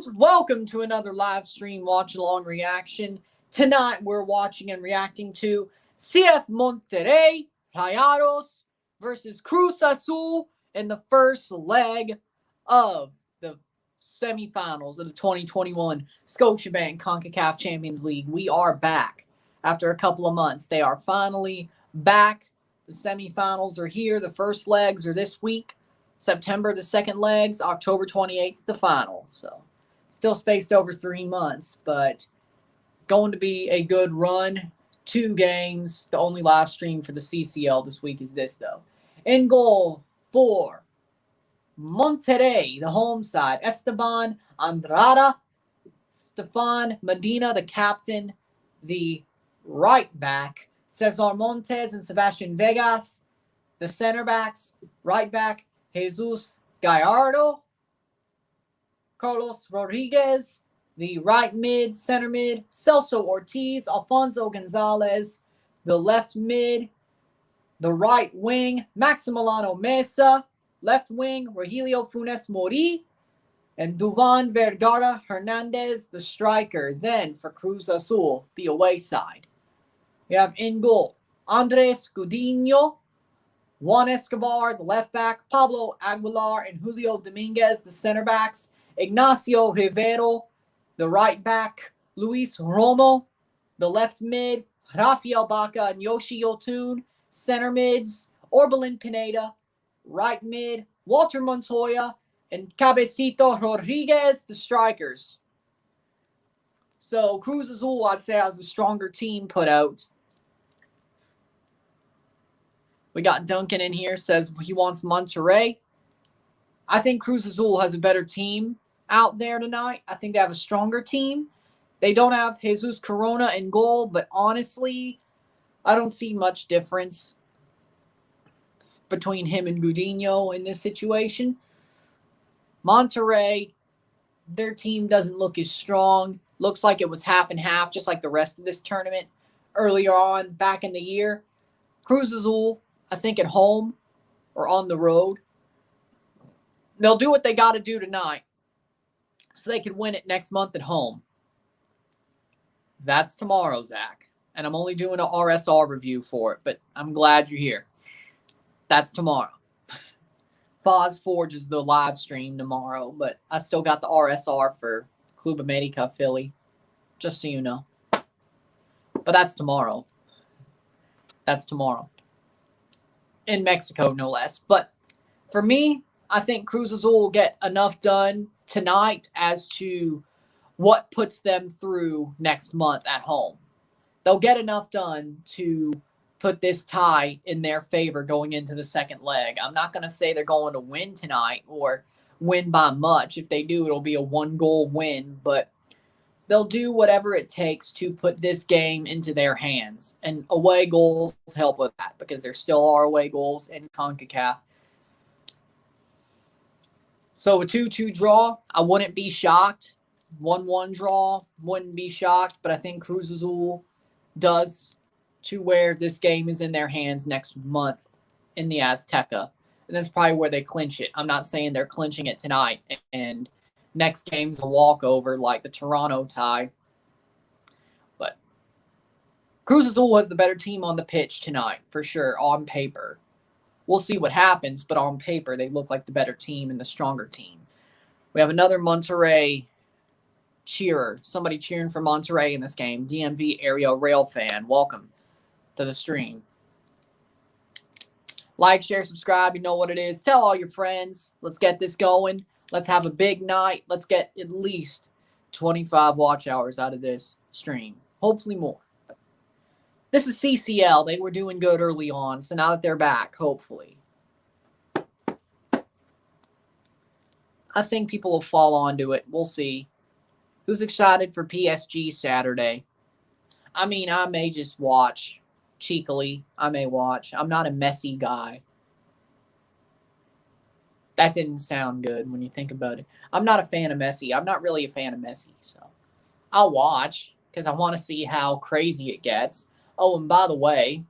And welcome to another live stream watch-along reaction. Tonight we're watching and reacting to CF Monterrey, Rayados versus Cruz Azul in the first leg of the semifinals of the 2021 Scotiabank CONCACAF Champions League. We are back after a couple of months. They are finally back. The semifinals are here. The first legs are this week. September, the second legs, October 28th, the final. So still spaced over 3 months, but going to be a good run. 2 games. The only live stream for the CCL this week is this, though. In goal for Monterrey, the home side, Esteban Andrada, Stefan Medina, the captain, the right back, Cesar Montes and Sebastian Vegas, the center backs, right back, Jesus Gallardo, Carlos Rodriguez, the right mid, center mid, Celso Ortiz, Alfonso Gonzalez, the left mid, the right wing, Maximiliano Mesa, left wing, Rogelio Funes Mori, and Duvan Vergara Hernandez, the striker. Then for Cruz Azul, the away side, we have in goal, Andres Gudiño, Juan Escobar, the left back, Pablo Aguilar and Julio Dominguez, the center backs, Ignacio Rivero, the right back, Luis Romo, the left mid, Rafael Baca and Yoshi Yotun, center mids, Orbelin Pineda, right mid, Walter Montoya, and Cabecito Rodriguez, the strikers. So Cruz Azul, I'd say, has a stronger team put out. We got Duncan in here, says he wants Monterrey. I think Cruz Azul has a better team out there tonight. I think they have a stronger team. They don't have Jesus Corona in goal, but honestly, I don't see much difference between him and Gudiño in this situation. Monterrey, their team doesn't look as strong. Looks like it was half and half, just like the rest of this tournament earlier on back in the year. Cruz Azul, I think at home or on the road, they'll do what they got to do tonight so they can win it next month at home. That's tomorrow, Zach. And I'm only doing an RSR review for it, but I'm glad you're here. That's tomorrow. Foz Forge is the live stream tomorrow, but I still got the RSR for Club America Philly, just so you know. But that's tomorrow. That's tomorrow. In Mexico, no less. But for me, I think Cruz Azul will get enough done tonight as to what puts them through next month at home. They'll get enough done to put this tie in their favor going into the second leg. I'm not going to say they're going to win tonight or win by much. If they do, it'll be a 1-goal win, but they'll do whatever it takes to put this game into their hands. And away goals help with that because there still are away goals in CONCACAF. So a 2-2 draw, I wouldn't be shocked. 1-1 draw, wouldn't be shocked. But I think Cruz Azul does to where this game is in their hands next month in the Azteca. And that's probably where they clinch it. I'm not saying they're clinching it tonight and next game's a walkover like the Toronto tie. But Cruz Azul was the better team on the pitch tonight, for sure, on paper. We'll see what happens, but on paper, they look like the better team and the stronger team. We have another Monterrey cheerer, somebody cheering for Monterrey in this game, DMV Area Rail fan. Welcome to the stream. Like, share, subscribe. You know what it is. Tell all your friends. Let's get this going. Let's have a big night. Let's get at least 25 watch hours out of this stream. Hopefully more. This is CCL. They were doing good early on, so now that they're back, hopefully, I think people will fall onto it. We'll see. Who's excited for PSG Saturday? I mean, I may just watch cheekily. I may watch. I'm not a Messi guy. That didn't sound good when you think about it. I'm not a fan of Messi. I'm not really a fan of Messi, so I'll watch because I want to see how crazy it gets. Oh, and by the way,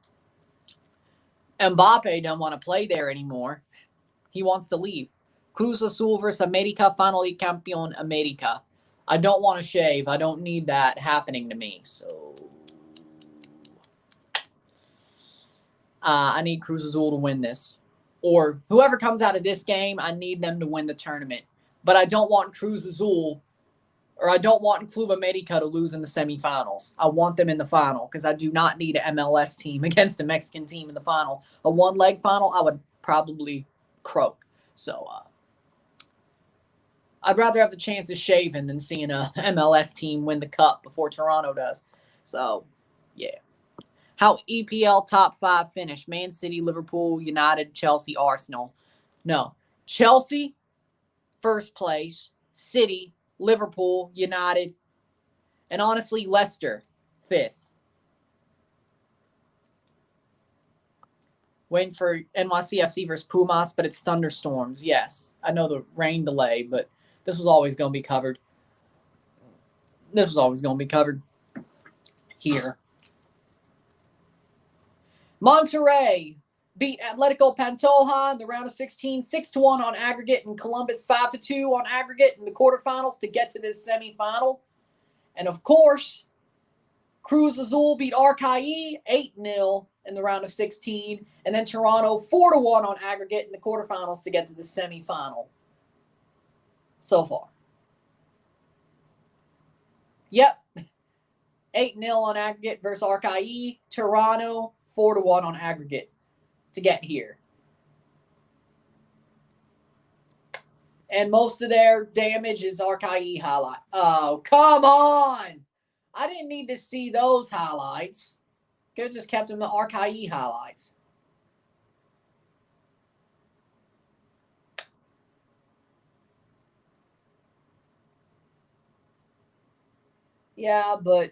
Mbappe don't want to play there anymore. He wants to leave. Cruz Azul versus America, finally Campeón America. I don't want to shave. I don't need that happening to me. So I need Cruz Azul to win this. Or whoever comes out of this game, I need them to win the tournament. But I don't want Cruz Azul, or I don't want Club America to lose in the semifinals. I want them in the final because I do not need an MLS team against a Mexican team in the final. A one-leg final, I would probably croak. So I'd rather have the chance of shaving than seeing a MLS team win the cup before Toronto does. So, yeah. How EPL top 5 finish? Man City, Liverpool, United, Chelsea, Arsenal. No. Chelsea, first place. City, Liverpool, United, and honestly, Leicester, 5th. Waiting for NYCFC versus Pumas, but it's thunderstorms. Yes, I know the rain delay, but this was always going to be covered. This was always going to be covered here. Monterrey beat Atletico Pantoja in the round of 16, 6-1 on aggregate, and Columbus 5-2 on aggregate in the quarterfinals to get to this semifinal. And of course, Cruz Azul beat Arcaí 8-0 in the round of 16, and then Toronto 4-1 on aggregate in the quarterfinals to get to the semifinal. So far. Yep. 8-0 on aggregate versus Arcaí. Toronto 4-1 on aggregate to get here. And most of their damage is Arcaí highlight. Oh, come on. I didn't need to see those highlights. Could have just kept them the Arcaí highlights. Yeah, but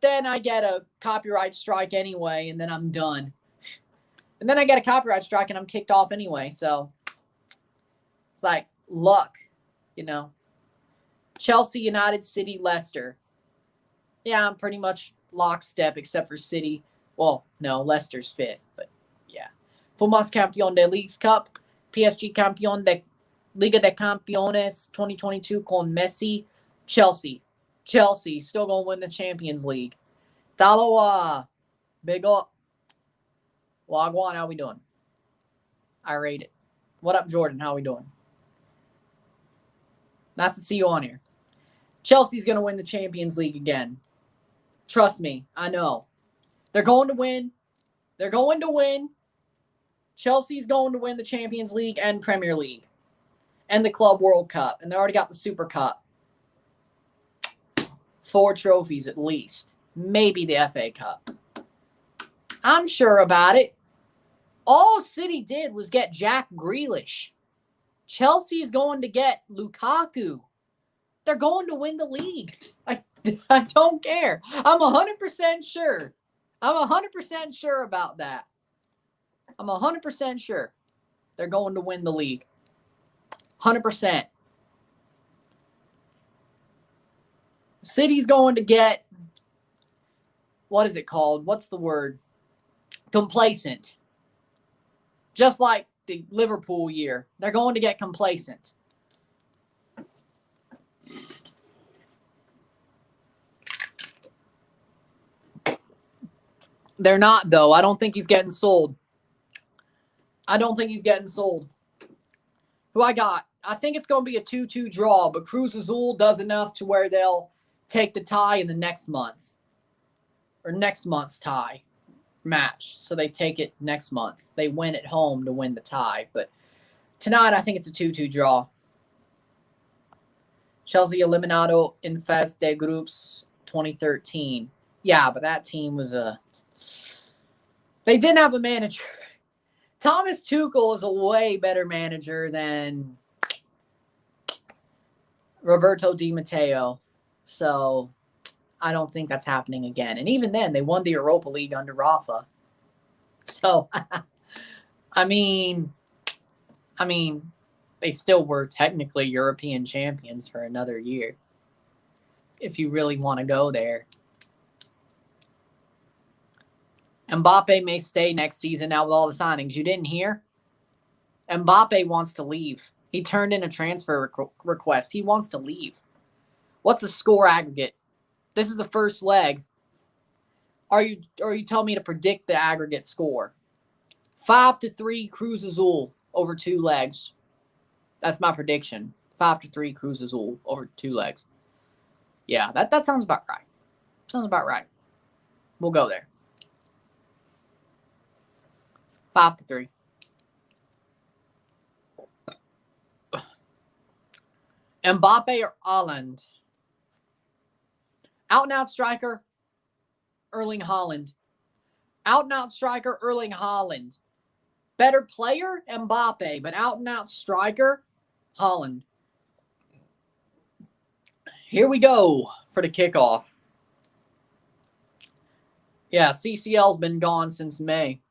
then I get a copyright strike anyway, and then I'm done. And then I get a copyright strike, and I'm kicked off anyway. So it's like luck, you know. Chelsea, United, City, Leicester. Yeah, I'm pretty much lockstep except for City. Well, no, Leicester's 5th, but yeah. Pumas campeón de Leagues Cup. PSG campeón de Liga de Campeones 2022 con Messi. Chelsea still going to win the Champions League. Taloa, big up. Wagwan, how we doing? I rate it. What up, Jordan? How we doing? Nice to see you on here. Chelsea's going to win the Champions League again. Trust me, I know. They're going to win. They're going to win. Chelsea's going to win the Champions League and Premier League and the Club World Cup. And they already got the Super Cup. 4 trophies at least. Maybe the FA Cup. I'm sure about it. All City did was get Jack Grealish. Chelsea's going to get Lukaku. They're going to win the league. I don't care. I'm 100% sure. I'm 100% sure about that. I'm 100% sure they're going to win the league. 100%. City's going to get, what is it called? What's the word? Complacent. Just like the Liverpool year. They're going to get complacent. They're not, though. I don't think he's getting sold. Who I got? I think it's going to be a 2-2 draw, but Cruz Azul does enough to where they'll take the tie in the next month. Or next month's tie match. So they take it next month. They win at home to win the tie. But tonight, I think it's a 2-2 draw. Chelsea eliminado in Fase de Groups 2013. Yeah, but that team was they didn't have a manager. Thomas Tuchel is a way better manager than Roberto Di Matteo. So I don't think that's happening again. And even then, they won the Europa League under Rafa. So, I mean, they still were technically European champions for another year. If you really want to go there. Mbappe may stay next season now with all the signings. You didn't hear? Mbappe wants to leave. He turned in a transfer request. He wants to leave. What's the score aggregate? This is the first leg. Are you telling me to predict the aggregate score? 5-3 Cruz Azul over 2 legs. That's my prediction. 5-3 Cruz Azul over 2 legs. Yeah, that sounds about right. Sounds about right. We'll go there. 5-3. Mbappe or Haaland? Out-and-out striker, Erling Haaland. Out-and-out striker, Erling Haaland. Better player, Mbappe, but out-and-out striker, Haaland. Here we go for the kickoff. Yeah, CCL's been gone since May.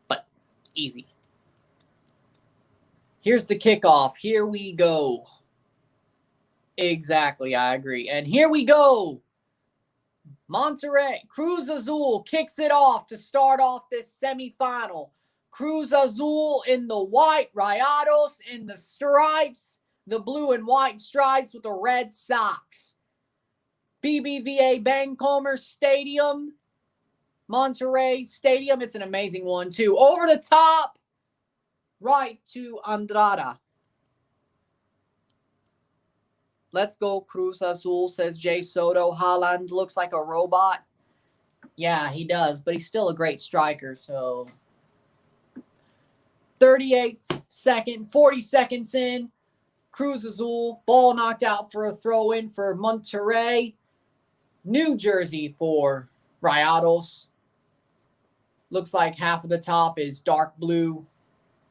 But easy. Here's the kickoff. Here we go. Exactly, I agree. And here we go. Monterrey, Cruz Azul kicks it off to start off this semifinal. Cruz Azul in the white, Rayados in the stripes, the blue and white stripes with the red socks. BBVA Bancomer Stadium, Monterrey Stadium. It's an amazing one, too. Over the top, right to Andrada. Let's go, Cruz Azul, says Jay Soto. Haaland looks like a robot. Yeah, he does, but he's still a great striker, so 38th second, 40 seconds in. Cruz Azul, ball knocked out for a throw-in for Monterrey. New jersey for Rayados. Looks like half of the top is dark blue,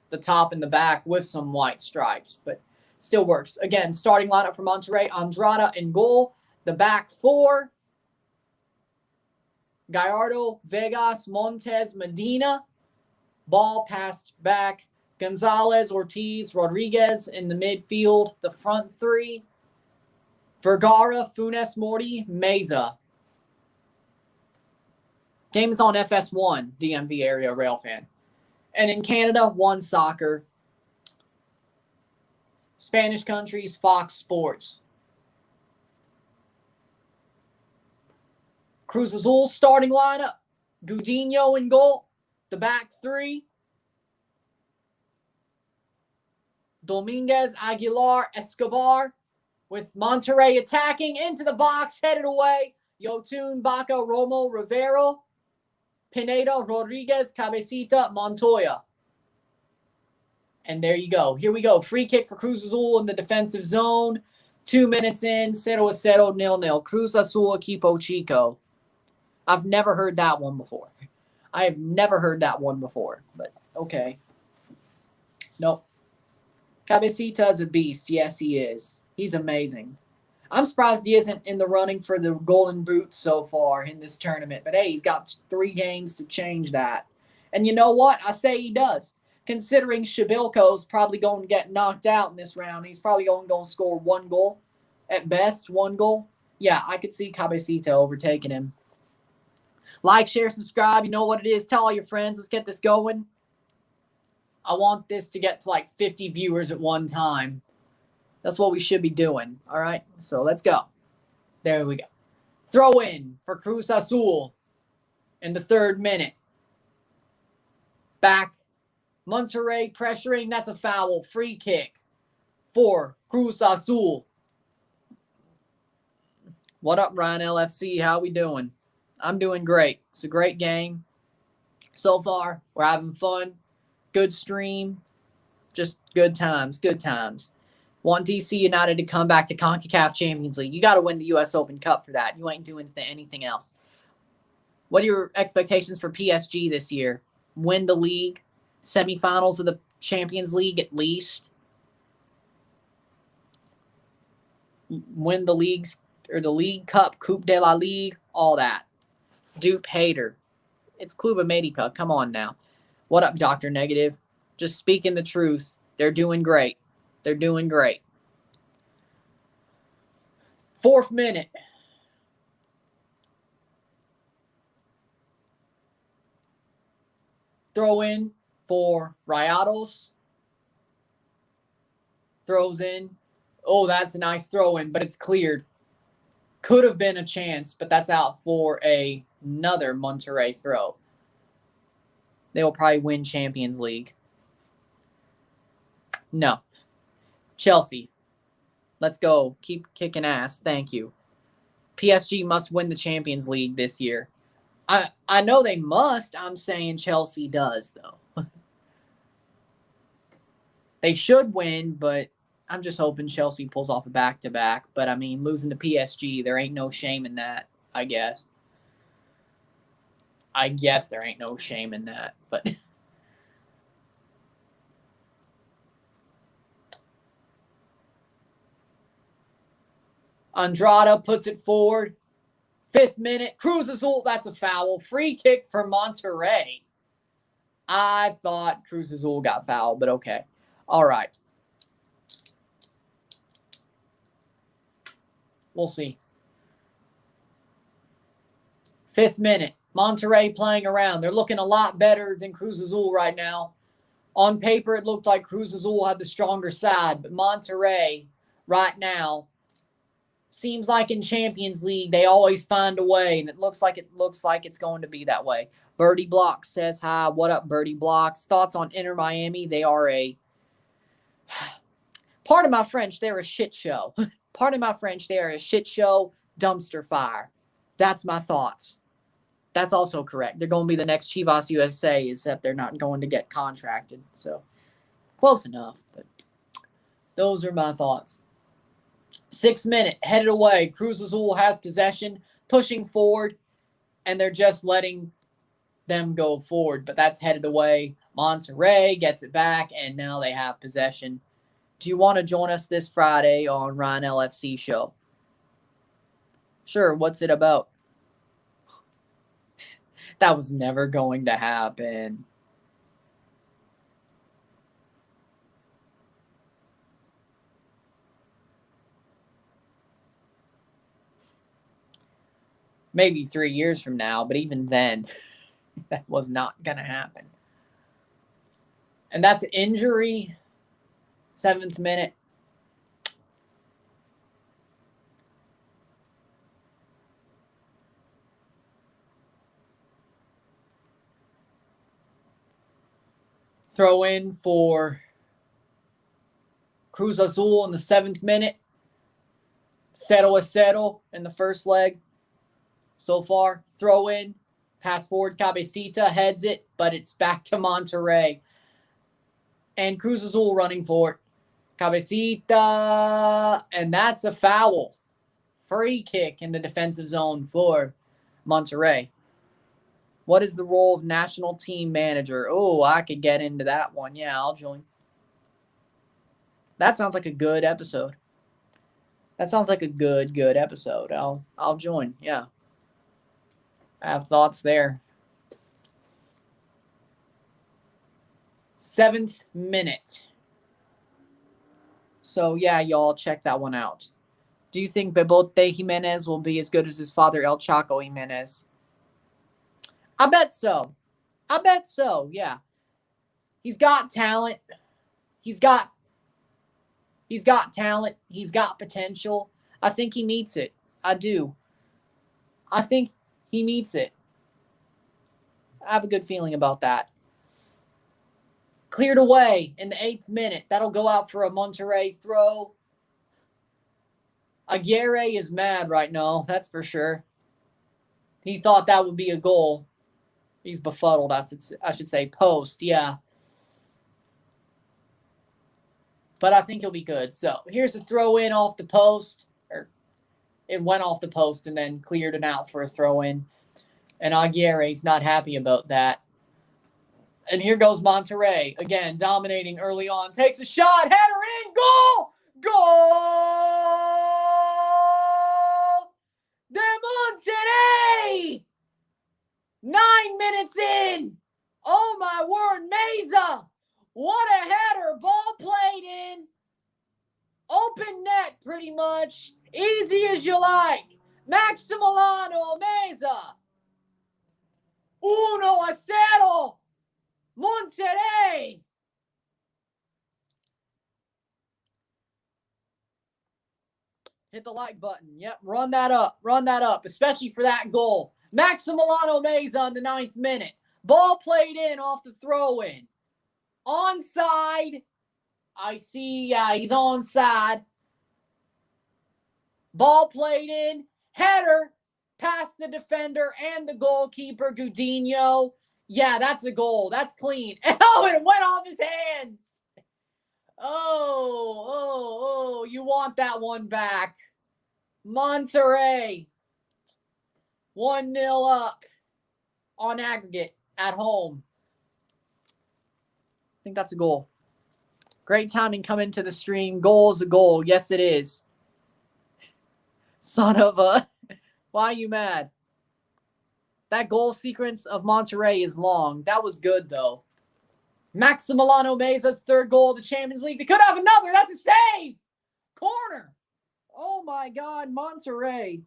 the top and the back with some white stripes, but still works. Again, starting lineup for Monterrey, Andrada in goal. The back 4, Gallardo, Vegas, Montes, Medina. Ball passed back. Gonzalez, Ortiz, Rodriguez in the midfield. The front 3, Vergara, Funes Mori, Meza. Game is on FS1, DMV area rail fan. And in Canada, One Soccer. Spanish countries, Fox Sports. Cruz Azul starting lineup. Guglielmi in goal. The back 3. Dominguez, Aguilar, Escobar. With Monterrey attacking into the box, headed away. Yotun, Baca, Romo, Rivero. Pineda, Rodriguez, Cabecita, Montoya. And there you go. Here we go. Free kick for Cruz Azul in the defensive zone. 2 minutes in. 0-0, 0-0. Cruz Azul, Equipo Chico. I've never heard that one before. I have never heard that one before. But, okay. Nope. Cabecita is a beast. Yes, he is. He's amazing. I'm surprised he isn't in the running for the Golden Boot so far in this tournament. But, hey, he's got 3 games to change that. And you know what? I say he does. Considering Shabilko's probably going to get knocked out in this round. He's probably going to score 1 goal. At best, 1 goal. Yeah, I could see Cabecita overtaking him. Like, share, subscribe. You know what it is. Tell all your friends. Let's get this going. I want this to get to like 50 viewers at one time. That's what we should be doing. All right? So let's go. There we go. Throw in for Cruz Azul in the 3rd minute. Back. Monterrey pressuring. That's a foul. Free kick for Cruz Azul. What up, Ryan LFC? How we doing? I'm doing great. It's a great game. So far, we're having fun. Good stream. Just good times. Good times. Want DC United to come back to CONCACAF Champions League. You got to win the U.S. Open Cup for that. You ain't doing anything else. What are your expectations for PSG this year? Win the league? Semifinals of the Champions League at least? Win the leagues or the League Cup, Coupe de la Ligue, all that. Dupe hater. It's Kluba Medica. Come on now. What up, Dr. Negative? Just speaking the truth. They're doing great. They're doing great. 4th minute. Throw in for Rayados. Throws in. Oh, that's a nice throw in, but it's cleared. Could have been a chance, but that's out for another Monterrey throw. They will probably win Champions League. No. Chelsea. Let's go. Keep kicking ass. Thank you. PSG must win the Champions League this year. I know they must. I'm saying Chelsea does, though. They should win, but I'm just hoping Chelsea pulls off a back-to-back. But, I mean, losing to PSG, there ain't no shame in that, I guess. I guess there ain't no shame in that, but... Andrada puts it forward. 5th minute. Cruz Azul, that's a foul. Free kick for Monterrey. I thought Cruz Azul got fouled, but okay. All right. We'll see. 5th minute. Monterrey playing around. They're looking a lot better than Cruz Azul right now. On paper, it looked like Cruz Azul had the stronger side, but Monterrey right now seems like in Champions League they always find a way, and it looks like it's going to be that way. Birdie Blocks says hi. What up, Birdie Blocks? Thoughts on Inter Miami? They are a pardon my French, they're a shit show. Pardon my French, they are a shit show, dumpster fire. That's my thoughts. That's also correct. They're going to be the next Chivas USA, except they're not going to get contracted. So close enough, but those are my thoughts. 6th minute, headed away. Cruz Azul has possession, pushing forward, and they're just letting them go forward. But that's headed away. Monterrey gets it back, and now they have possession. Do you want to join us this Friday on Ryan LFC show? Sure, what's it about? That was never going to happen. Maybe 3 years from now, but even then, that was not going to happen. And that's injury. 7th minute. Throw in for Cruz Azul in the 7th minute. 0-0 in the first leg so far. Throw in. Pass forward. Cabecita heads it, but it's back to Monterrey. And Cruz Azul running for it. Cabecita. And that's a foul. Free kick in the defensive zone for Monterrey. What is the role of national team manager? Oh, I could get into that one. Yeah, I'll join. That sounds like a good episode. That sounds like a good episode. I'll join. Yeah. I have thoughts there. 7th minute. So, yeah, y'all check that one out. Do you think Bebote Jimenez will be as good as his father, El Chaco Jimenez? I bet so. Yeah. He's got talent. He's got talent. He's got potential. I think he meets it. I do. I think he meets it. I have a good feeling about that. Cleared away in the 8th minute. That'll go out for a Monterrey throw. Aguirre is mad right now, that's for sure. He thought that would be a goal. He's befuddled, I should say. Post, yeah. But I think he'll be good. So here's the throw in off the post. It went off the post and then cleared it out for a throw in. And Aguirre's not happy about that. And here goes Monterrey. Again, dominating early on. Takes a shot. Header in. Goal! Goal! De Monterrey! 9 minutes in. Oh, my word. Meza. What a header. Ball played in. Open net, pretty much. Easy as you like. Maximiliano Meza. 1-0. Hit the like button. Yep, run that up. Run that up, especially for that goal. Maximiliano Meza in the 9th minute. Ball played in off the throw-in. Onside. I see, yeah, he's onside. Ball played in. Header past the defender and the goalkeeper, Guglielmi. Yeah, that's a goal. That's clean. Oh, it went off his hands. Oh, you want that one back. Monterrey, 1-0 up on aggregate at home. I think that's a goal. Great timing coming to the stream. Goal is a goal. Yes, it is. Son of a... Why are you mad? That goal sequence of Monterrey is long. That was good, though. Maximiliano Meza's 3rd goal of the Champions League. They could have another. That's a save. Corner. Oh, my God. Monterrey.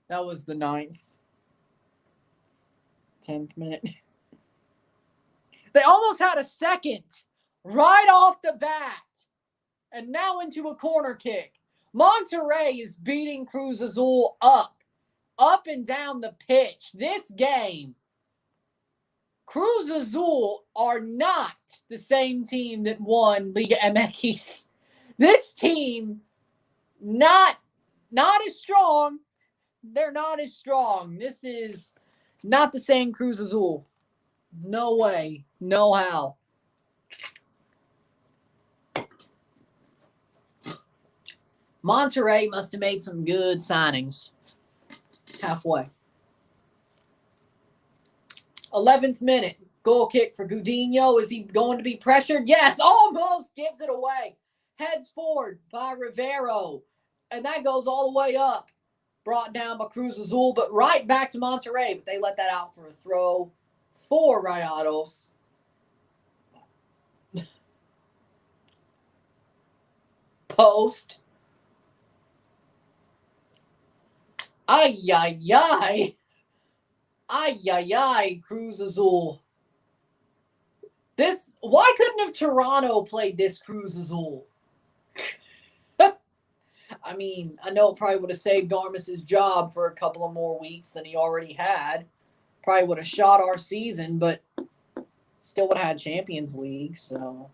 That was the 9th. 10th minute. They almost had a second right off the bat. And now into a corner kick. Monterrey is beating Cruz Azul up and down the pitch. This game, Cruz Azul are not the same team that won Liga MX. This team, not as strong. They're not as strong. This is not the same Cruz Azul. No way. No how. Monterrey must have made some good signings. Halfway. 11th minute. Goal kick for Guglielmi. Is he going to be pressured? Yes, almost gives it away. Heads forward by Rivero. And that goes all the way up. Brought down by Cruz Azul, but right back to Monterrey. But they let that out for a throw for Rayados. Post. Ay, ay, ay. Ay, ay, ay, Cruz Azul. Why couldn't have Toronto played this Cruz Azul? I mean, I know it probably would have saved Darmus's job for a couple of more weeks than he already had. Probably would have shot our season, but still would have had Champions League, so.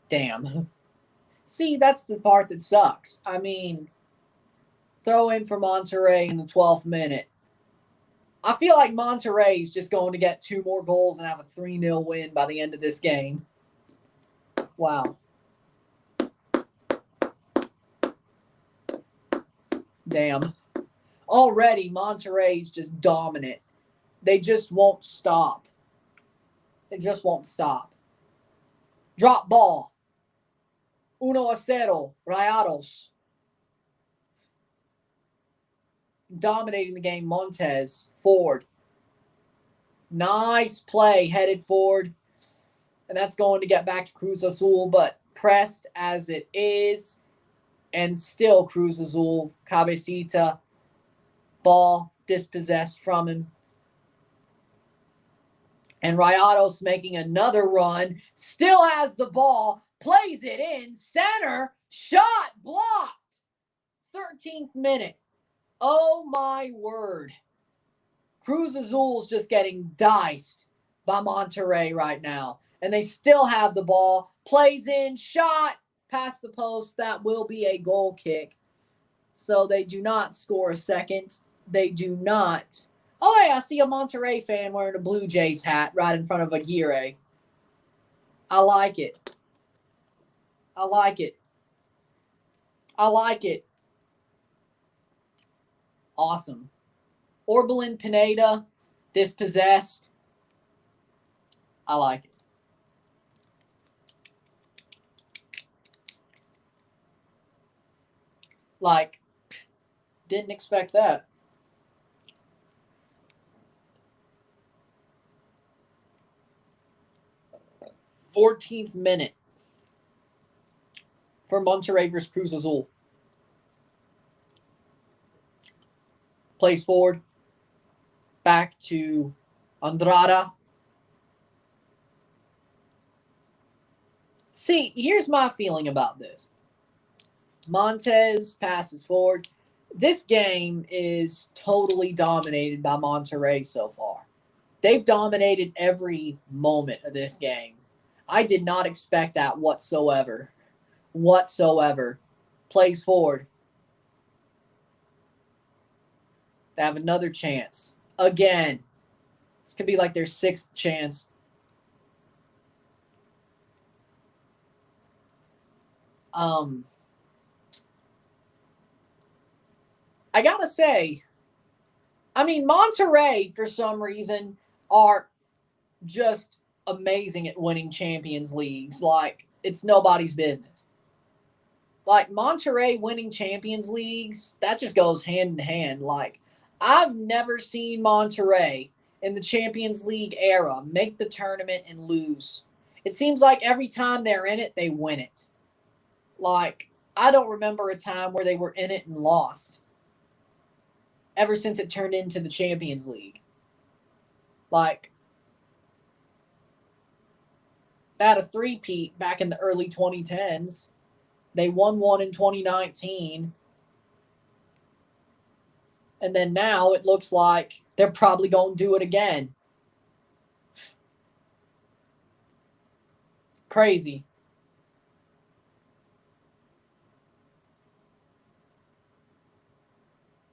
Damn. See, that's the part that sucks. I mean, throw in for Monterrey in the 12th minute. I feel like Monterrey is just going to get 2 more goals and have a 3-0 win by the end of this game. Wow. Damn. Already, Monterrey's just dominant. They just won't stop. They just won't stop. Drop ball. 1-0, Rayados. Dominating the game, Montes. Forward. Nice play, headed forward. And that's going to get back to Cruz Azul, but pressed as it is. And still Cruz Azul, Cabecita, ball dispossessed from him. And Rayados making another run, still has the ball, plays it in, center, shot, blocked. 13th minute. Oh my word. Cruz Azul's just getting diced by Monterrey right now. And they still have the ball, plays in, shot, past the post. That will be a goal kick. So they do not score a second. They do not. Oh, yeah, I see a Monterrey fan wearing a Blue Jays hat right in front of Aguirre. I like it. I like it. I like it. Awesome. Orbelin Pineda, dispossessed. I like it. Like, didn't expect that. Fourteenth minute for Monterrey versus Cruz Azul. Plays forward. Back to Andrada. See, here's my feeling about this. Montez passes forward. This game is totally dominated by Monterrey so far. They've dominated every moment of this game. I did not expect that whatsoever. Plays forward. They have another chance. Again. This could be like their 6th chance. I gotta say, I mean, Monterrey, for some reason, are just amazing at winning Champions Leagues. Like, it's nobody's business. Like, Monterrey winning Champions Leagues, that just goes hand in hand. Like, I've never seen Monterrey in the Champions League era make the tournament and lose. It seems like every time they're in it, they win it. Like, I don't remember a time where they were in it and lost. Ever since it turned into the Champions League. Like, they had a three-peat back in the early 2010s. They won one in 2019. And then now it looks like they're probably going to do it again. Crazy.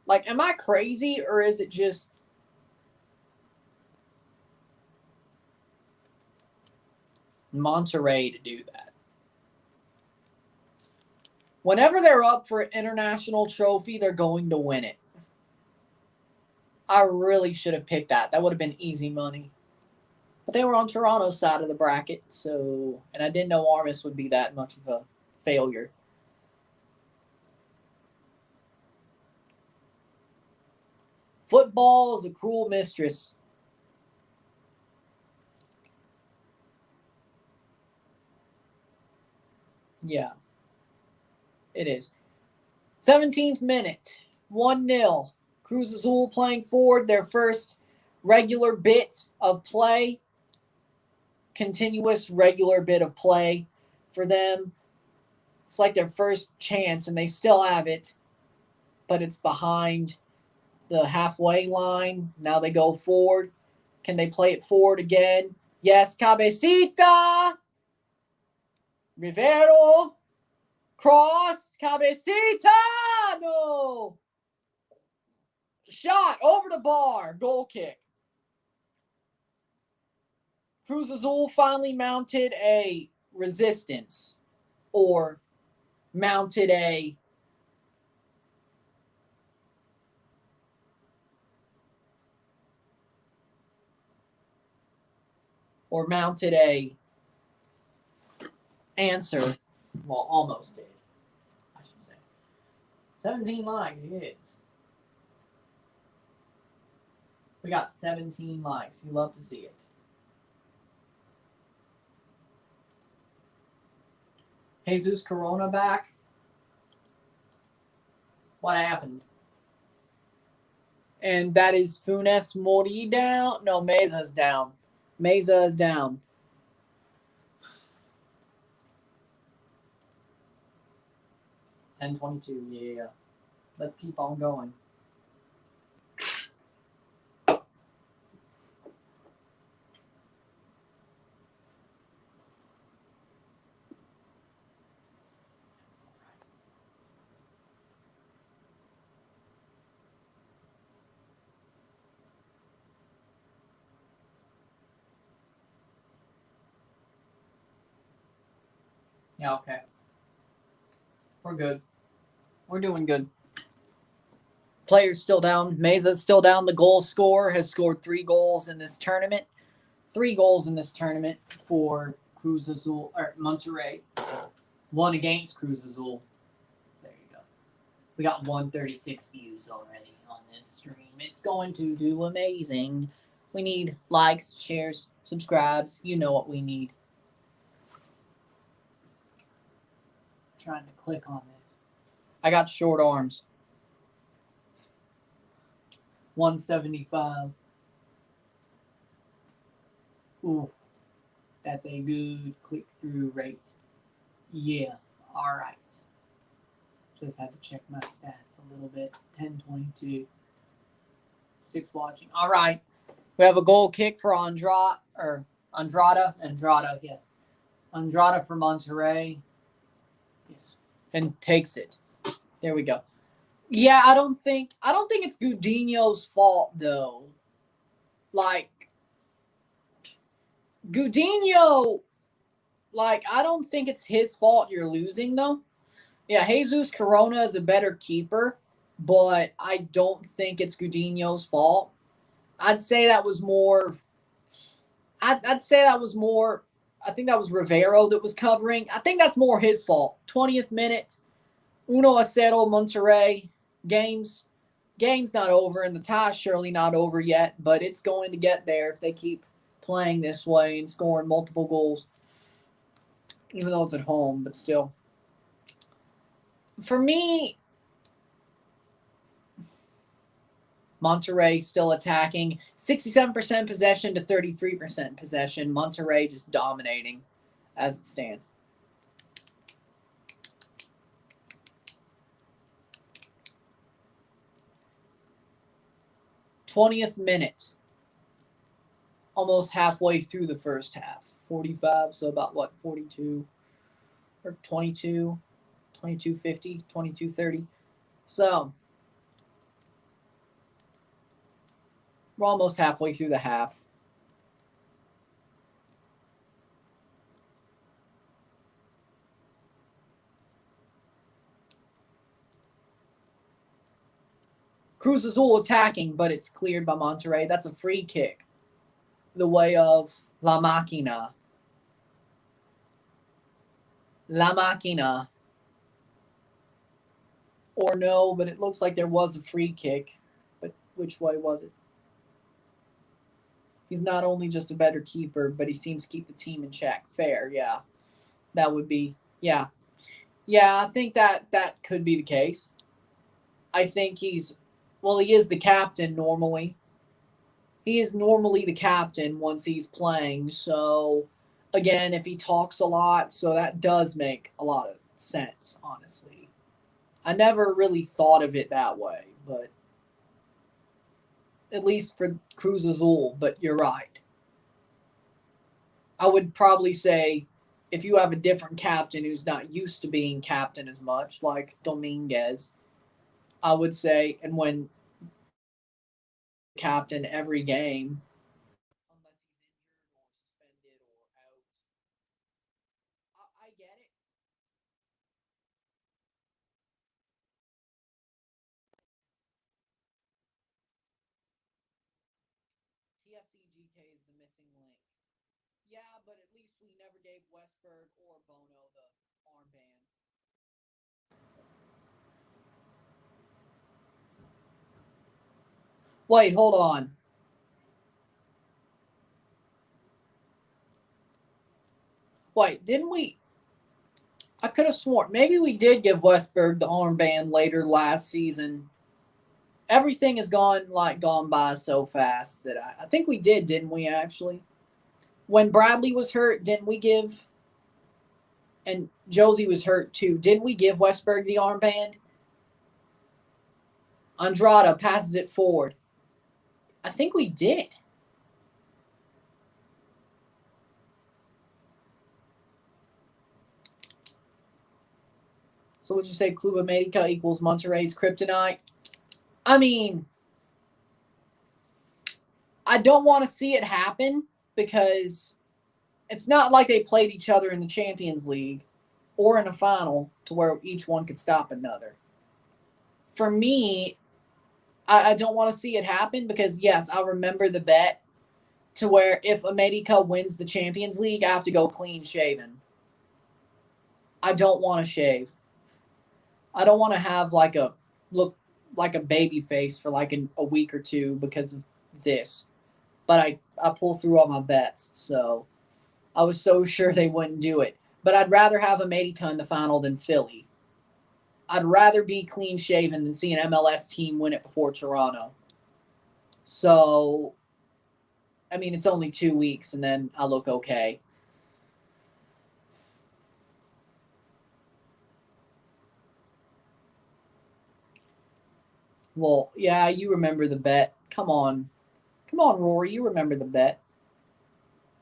Like, am I crazy or is it just Monterrey to do that? Whenever they're up for an international trophy, they're going to win it. I really should have picked that. That would have been easy money. But they were on Toronto's side of the bracket, so, and I didn't know Armis would be that much of a failure. Football is a cruel mistress. Yeah, it is. 17th minute, 1-0. Cruz Azul playing forward, their first regular bit of play. Continuous regular bit of play for them. It's like their first chance, and they still have it, but it's behind the halfway line. Now they go forward. Can they play it forward again? Yes, Cabecita. Rivero. Cross. Cabecita. No. Shot over the bar. Goal kick. Cruz Azul finally mounted a resistance or mounted a answer. Well, almost did, I should say. 17 likes, yes. We got 17 likes. You love to see it. Jesus Corona back. What happened? And that is Funes Mori down. No, Mesa's down. Mesa is down. $10.22. Yeah. Let's keep on going. Yeah, okay. We're good. We're doing good. Players still down. Mesa's still down. The goal scorer has scored 3 goals in this tournament. 3 goals in this tournament for Cruz Azul or Monterrey. 1 against Cruz Azul. So there you go. We got 136 views already on this stream. It's going to do amazing. We need likes, shares, subscribes. You know what we need. Trying to click on this. I got short arms. 175. Ooh, that's a good click-through rate. Yeah, all right. Just had to check my stats a little bit. 10-22. 6 watching. All right. We have a goal kick for Andrada, yes. Andrada for Monterrey. Yes. And takes it. There we go. Yeah, I don't think it's Gudiño's fault though. Like Gudiño, I don't think it's his fault you're losing though. Yeah, Jesus Corona is a better keeper, but I don't think it's Gudiño's fault. I'd say that was more. I'd say that was more. I think that was Rivero that was covering. I think that's more his fault. 20th minute, 1-0 Monterrey. Game's not over, and the tie's surely not over yet, but it's going to get there if they keep playing this way and scoring multiple goals, even though it's at home, but still. For me, Monterrey still attacking. 67% possession to 33% possession. Monterrey just dominating as it stands. '20th minute. Almost halfway through the first half. 45, so about what, 42 or 22, 22:50, 22:30. So we're almost halfway through the half. Cruz Azul attacking, but it's cleared by Monterrey. That's a free kick. The way of La Máquina. La Máquina. Or no, but it looks like there was a free kick. But which way was it? He's not only just a better keeper, but he seems to keep the team in check. Fair, yeah. That would be, yeah. Yeah, I think that could be the case. I think he is the captain normally. He is normally the captain once he's playing. So, again, if he talks a lot, so that does make a lot of sense, honestly. I never really thought of it that way, but at least for Cruz Azul, but you're right. I would probably say if you have a different captain who's not used to being captain as much, like Dominguez, I would say, and when captain every game, unless he's injured or suspended or out, I get it. TFCGK is the missing link. Yeah, but at least we never gave Westberg or Bono the armband. Wait, hold on. Wait, didn't we? I could have sworn maybe we did give Westberg the armband later last season. Everything has gone by so fast that I think we didn't we actually? When Bradley was hurt, didn't we give? And Josie was hurt too. Didn't we give Westberg the armband? Andrada passes it forward. I think we did. So would you say Club America equals Monterrey's kryptonite? I mean, I don't want to see it happen because it's not like they played each other in the Champions League or in a final to where each one could stop another. For me, I don't want to see it happen because, yes, I remember the bet to where if America wins the Champions League, I have to go clean shaven. I don't want to shave. I don't want to have look like a baby face for a week or two because of this. But I pull through all my bets, so I was so sure they wouldn't do it. But I'd rather have America in the final than Philly. I'd rather be clean shaven than see an MLS team win it before Toronto. So, I mean, it's only 2 weeks, and then I look okay. Well, yeah, you remember the bet. Come on. Come on, Rory. You remember the bet.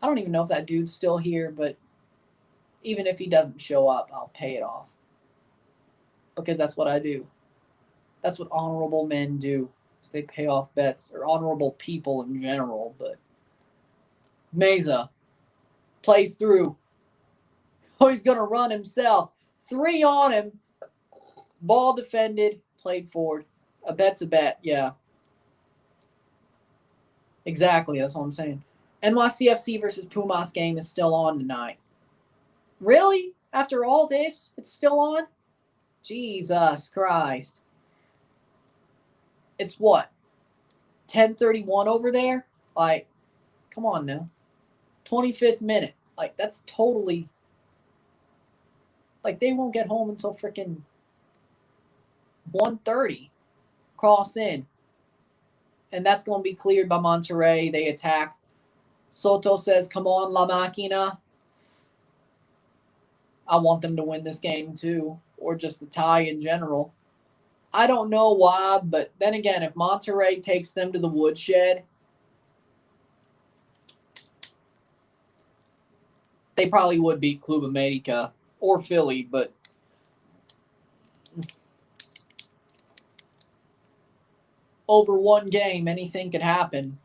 I don't even know if that dude's still here, but even if he doesn't show up, I'll pay it off. Because that's what I do. That's what honorable men do. Is they pay off bets, or honorable people in general. But Meza plays through. Oh, he's going to run himself. 3 on him. Ball defended. Played forward. A bet's a bet, yeah. Exactly, that's what I'm saying. NYCFC versus Pumas game is still on tonight. Really? After all this, it's still on? Jesus Christ. It's what? 10:31 over there? Like, come on now. 25th minute. Like, that's totally... Like, they won't get home until freaking 1:30. Cross in. And that's going to be cleared by Monterrey. They attack. Soto says, come on, La Máquina. I want them to win this game too, or just the tie in general. I don't know why, but then again, if Monterrey takes them to the woodshed, they probably would beat Club America or Philly, but over one game, anything could happen.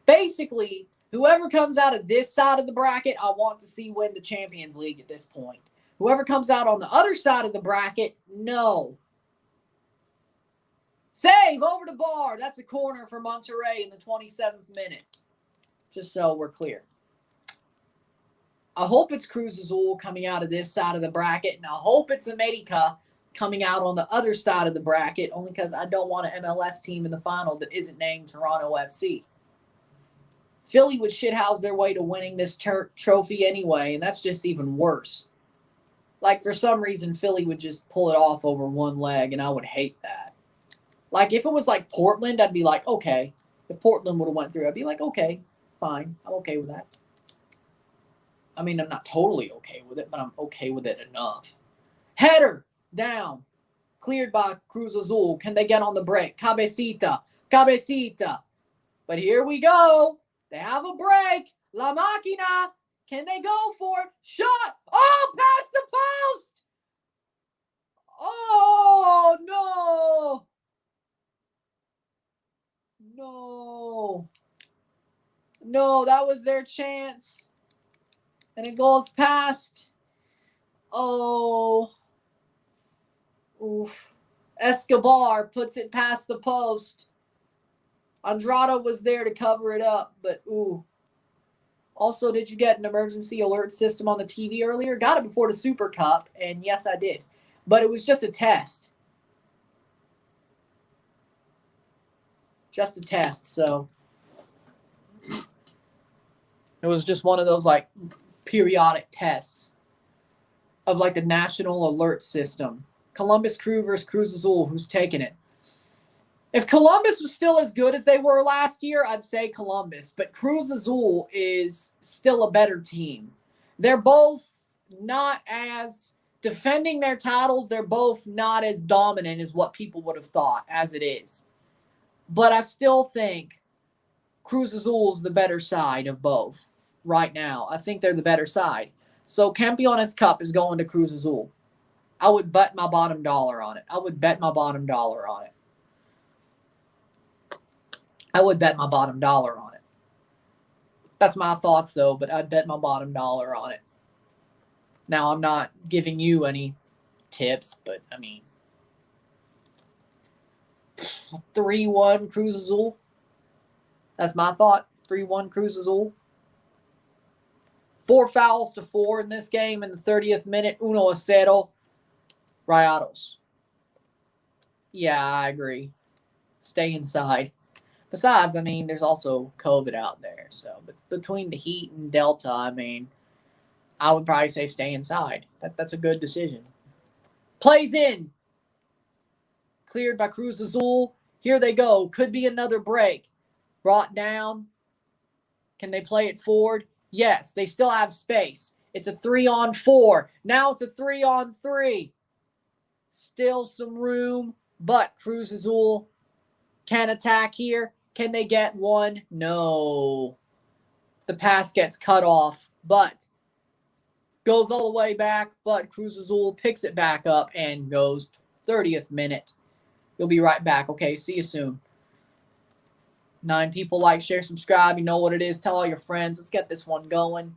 Basically, whoever comes out of this side of the bracket, I want to see win the Champions League at this point. Whoever comes out on the other side of the bracket, no. Save over the bar. That's a corner for Monterrey in the 27th minute. Just so we're clear. I hope it's Cruz Azul coming out of this side of the bracket, and I hope it's America coming out on the other side of the bracket, only because I don't want an MLS team in the final that isn't named Toronto FC. Philly would shithouse their way to winning this trophy anyway, and that's just even worse. Like, for some reason, Philly would just pull it off over one leg, and I would hate that. Like, if it was like Portland, I'd be like, okay. If Portland would have went through, I'd be like, okay, fine. I'm okay with that. I mean, I'm not totally okay with it, but I'm okay with it enough. Header down. Cleared by Cruz Azul. Can they get on the break? Cabecita. Cabecita. But here we go. They have a break. La Máquina. Can they go for it? Shot. Oh, past the post. Oh, no. No. No, that was their chance. And it goes past. Oh. Oof. Escobar puts it past the post. Andrada was there to cover it up, but ooh. Also, did you get an emergency alert system on the TV earlier? Got it before the Super Cup, and yes, I did. But it was just a test. Just a test, so. It was just one of those, like, periodic tests of, like, the national alert system. Columbus Crew versus Cruz Azul, who's taking it? If Columbus was still as good as they were last year, I'd say Columbus. But Cruz Azul is still a better team. They're both not as defending their titles. They're both not as dominant as what people would have thought as it is. But I still think Cruz Azul is the better side of both right now. I think they're the better side. So Campeones Cup is going to Cruz Azul. I would bet my bottom dollar on it. I would bet my bottom dollar on it. I would bet my bottom dollar on it. That's my thoughts, though, but I'd bet my bottom dollar on it. Now, I'm not giving you any tips, but, I mean, 3-1 Cruz Azul. That's my thought. 3-1 Cruz Azul. 4 fouls to 4 in this game in the 30th minute. 1-0. Rayados. Yeah, I agree. Stay inside. Besides, I mean, there's also COVID out there. So, but between the heat and Delta, I mean, I would probably say stay inside. That's a good decision. Plays in. Cleared by Cruz Azul. Here they go. Could be another break. Brought down. Can they play it forward? Yes, they still have space. It's a 3-on-4. Now it's a 3-on-3. Still some room, but Cruz Azul can attack here. Can they get one? No. The pass gets cut off, but goes all the way back, but Cruz Azul picks it back up and goes 30th minute. You'll be right back. Okay, see you soon. 9 people, like, share, subscribe. You know what it is. Tell all your friends. Let's get this one going.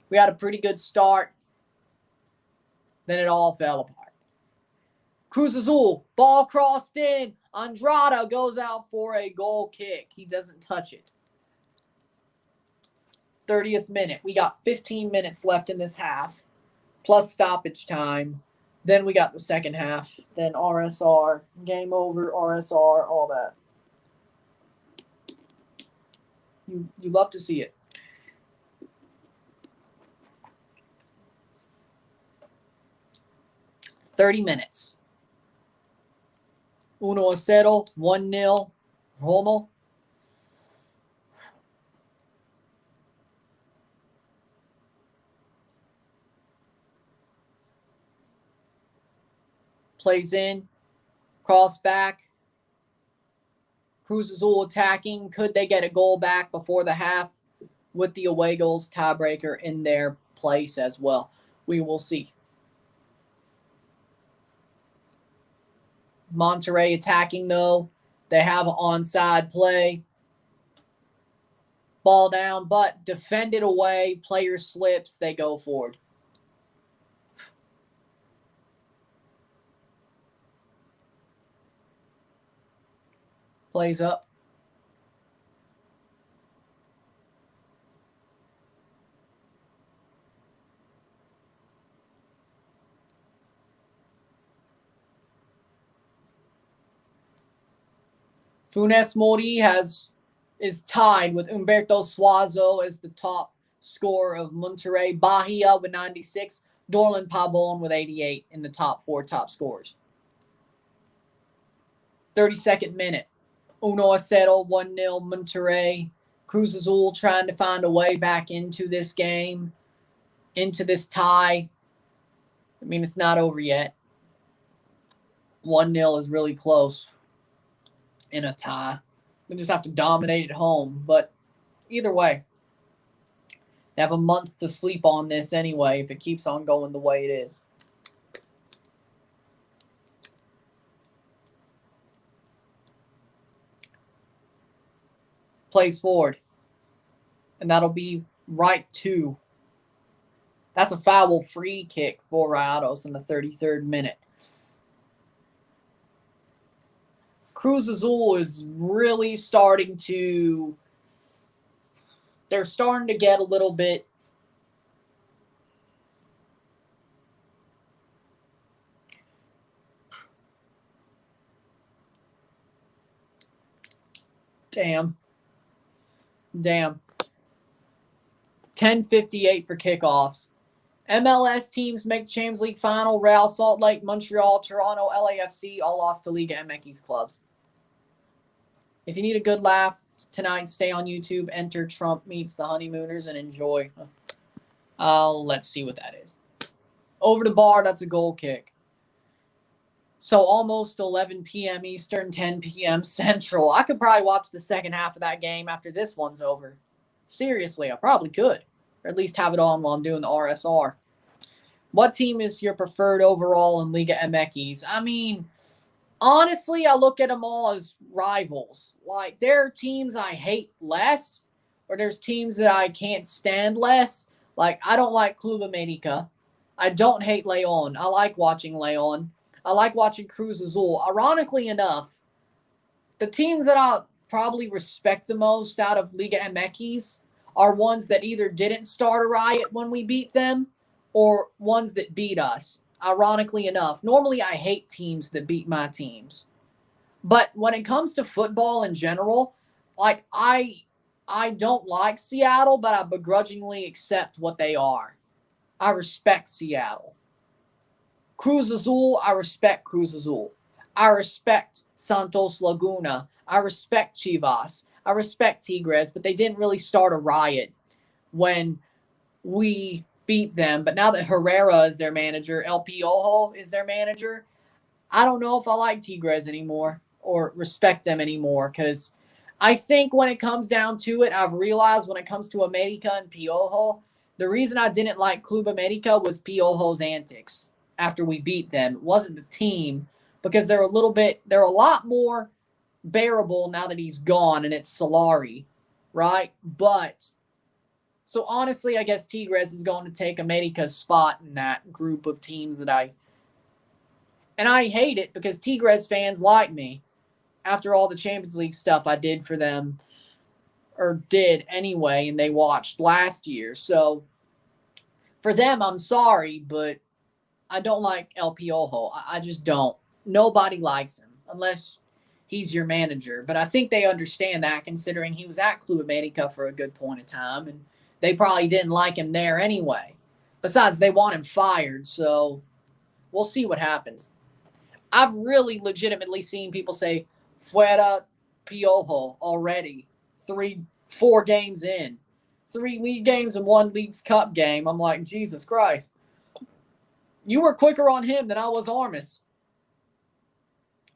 We had a pretty good start. Then it all fell apart. Cruz Azul, ball crossed in. Andrada goes out for a goal kick. He doesn't touch it. 30th minute. We got 15 minutes left in this half, plus stoppage time. Then we got the second half. Then RSR, game over, RSR, all that. You love to see it. $30 minutes. 1-0, 1-0. Romo. Plays in. Cross back. Cruz Azul attacking. Could they get a goal back before the half with the away goals tiebreaker in their place as well? We will see. Monterrey attacking, though. They have onside play. Ball down, but defended away. Player slips. They go forward. Plays up. Funes Mori is tied with Humberto Suazo as the top scorer of Monterrey. Bahia with 96. Dorlan Pabon with 88 in the top 4 top scorers. 32nd minute. 1-0, 1-0 Monterrey. Cruz Azul trying to find a way back into this game, into this tie. I mean, it's not over yet. 1-0 is really close in a tie. They just have to dominate at home. But either way, they have a month to sleep on this anyway if it keeps on going the way it is. Plays forward. And that'll be right to. That's a foul free kick for Rayados in the 33rd minute. Cruz Azul is really starting to. They're starting to get a little bit. Damn. 10:58 for kickoffs. MLS teams make the Champions League final. Real Salt Lake, Montreal, Toronto, LAFC all lost to Liga MX clubs. If you need a good laugh tonight, stay on YouTube. Enter Trump meets the Honeymooners and enjoy. Let's see what that is. Over the bar, that's a goal kick. So almost 11 p.m. Eastern, 10 p.m. Central. I could probably watch the second half of that game after this one's over. Seriously, I probably could. Or at least have it on while I'm doing the RSR. What team is your preferred overall in Liga MX? I mean, honestly, I look at them all as rivals. Like, there are teams I hate less, or there's teams that I can't stand less. Like, I don't like Club America. I don't hate Leon. I like watching Leon. I like watching Cruz Azul. Ironically enough, the teams that I probably respect the most out of Liga MX are ones that either didn't start a riot when we beat them or ones that beat us. Ironically enough, normally I hate teams that beat my teams. But when it comes to football in general, like I don't like Seattle, but I begrudgingly accept what they are. I respect Seattle. Cruz Azul, I respect Cruz Azul. I respect Santos Laguna. I respect Chivas. I respect Tigres, but they didn't really start a riot when we beat them. But now that Herrera is their manager, El Piojo is their manager, I don't know if I like Tigres anymore or respect them anymore, because I think when it comes down to it, I've realized when it comes to America and Piojo, the reason I didn't like Club America was Piojo's antics after we beat them. It wasn't the team, because they're a lot more bearable now that he's gone and it's Solari, right? But so honestly, I guess Tigres is going to take America's spot in that group of teams that and I hate it because Tigres fans like me after all the Champions League stuff I did for them, or did anyway, and they watched last year. So for them, I'm sorry, but I don't like El Piojo. I just don't. Nobody likes him unless he's your manager. But I think they understand that, considering he was at Club America for a good point of time, and they probably didn't like him there anyway. Besides, they want him fired, so we'll see what happens. I've really legitimately seen people say, fuera Piojo already. 4 games in. 3 league games and 1 League's Cup game. I'm like, Jesus Christ. You were quicker on him than I was Armas.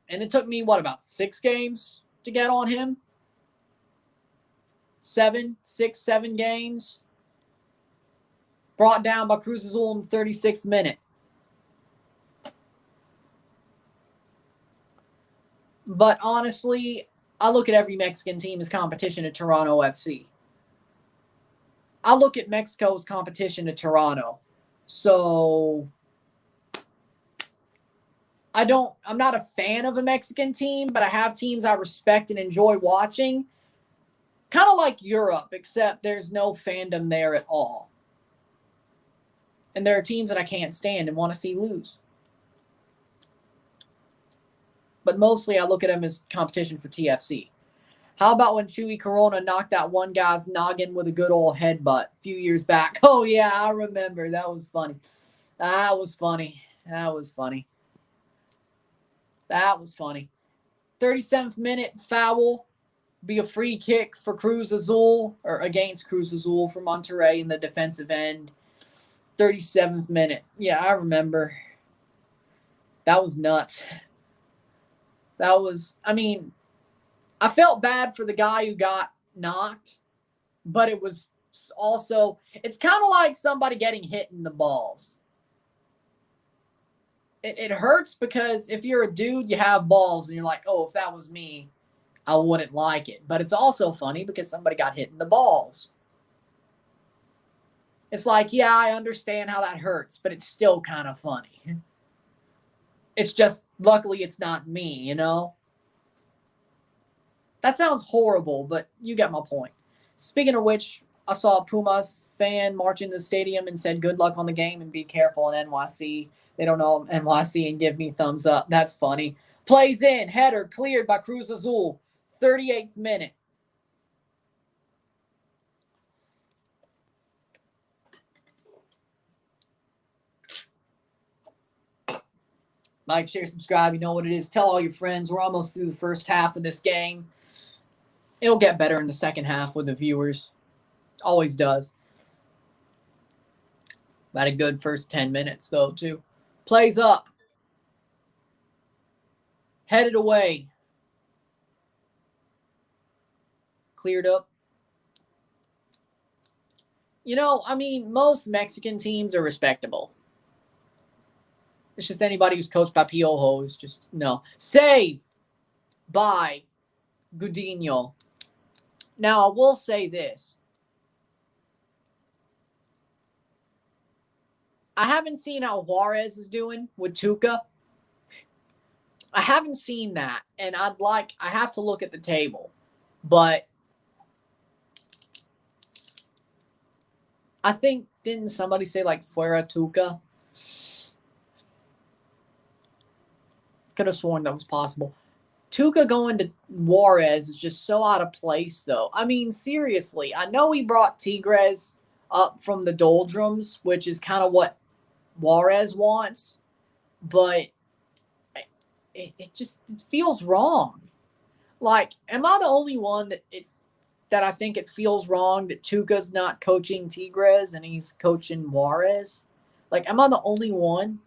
And it took me, about 6 games to get on him? 7 games. Brought down by Cruz Azul in the 36th minute. But honestly, I look at every Mexican team as competition to Toronto FC. I look at Mexico as competition to Toronto. So I'm not a fan of a Mexican team, but I have teams I respect and enjoy watching. Kind of like Europe, except there's no fandom there at all. And there are teams that I can't stand and want to see lose. But mostly I look at them as competition for TFC. How about when Chuy Corona knocked that one guy's noggin with a good old headbutt a few years back? Oh, yeah, I remember. That was funny. That was funny. 37th minute foul. Be a free kick for Cruz Azul, or against Cruz Azul for Monterrey in the defensive end. 37th minute. Yeah, I remember. That was nuts. I felt bad for the guy who got knocked, but it was also, it's kind of like somebody getting hit in the balls. It hurts because if you're a dude, you have balls, and you're like, oh, if that was me, I wouldn't like it. But it's also funny because somebody got hit in the balls. It's like, yeah, I understand how that hurts, but it's still kind of funny. It's just, luckily it's not me, you know? That sounds horrible, but you get my point. Speaking of which, I saw a Pumas fan march in the stadium and said, good luck on the game and be careful in NYC. They don't know NYC and give me thumbs up. That's funny. Plays in, header cleared by Cruz Azul. 38th minute. Like, share, subscribe. You know what it is. Tell all your friends. We're almost through the first half of this game. It'll get better in the second half with the viewers. Always does. Had a good first 10 minutes, though, too. Plays up. Headed away. Cleared up. Most Mexican teams are respectable. It's just anybody who's coached by Piojo is just, no. Save by Guglielmi. Now, I will say this. I haven't seen how Juarez is doing with Tuca. I haven't seen that, and I have to look at the table. But I think, didn't somebody say, fuera Tuca? Could have sworn that was possible. Tuca going to Juarez is just so out of place, though. Seriously, I know he brought Tigres up from the doldrums, which is kind of what Juarez wants, but it feels wrong. Like, am I the only one that I think it feels wrong that Tuca's not coaching Tigres and he's coaching Juarez? Like, am I the only one?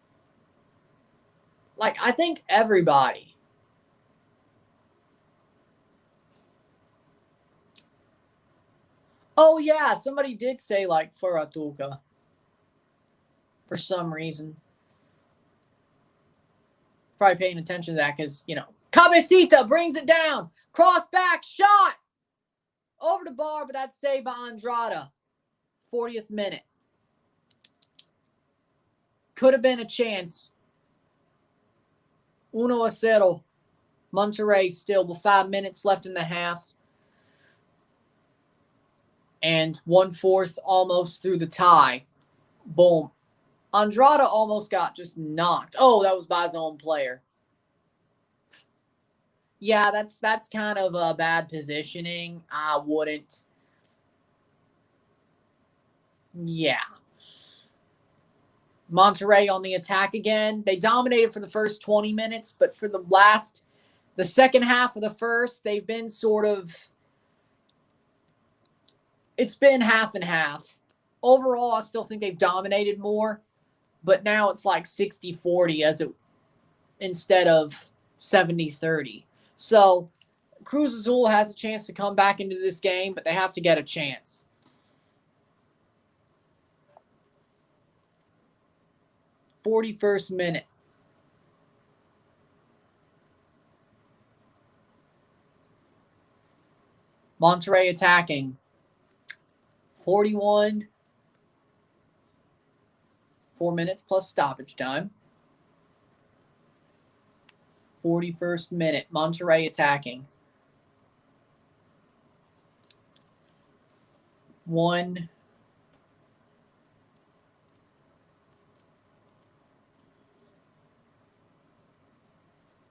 Like, I think everybody. Oh, yeah, somebody did say, like, for Tuca. For some reason. Probably paying attention to that because, Cabecita brings it down. Cross back shot. Over the bar, but that's saved by Andrada. 40th minute. Could have been a chance. 1-0. Monterrey still with 5 minutes left in the half. And 1/4 almost through the tie. Boom. Andrada almost got just knocked. Oh, that was by his own player. Yeah, that's kind of a bad positioning. I wouldn't. Yeah. Monterrey on the attack again. They dominated for the first 20 minutes, but for the second half of the first, they've been it's been half and half. Overall, I still think they've dominated more, but now it's like 60-40 instead of 70-30. So Cruz Azul has a chance to come back into this game, but they have to get a chance. '41st minute. Monterrey attacking. 41. 4 minutes plus stoppage time. 41st minute. Monterrey attacking. 1.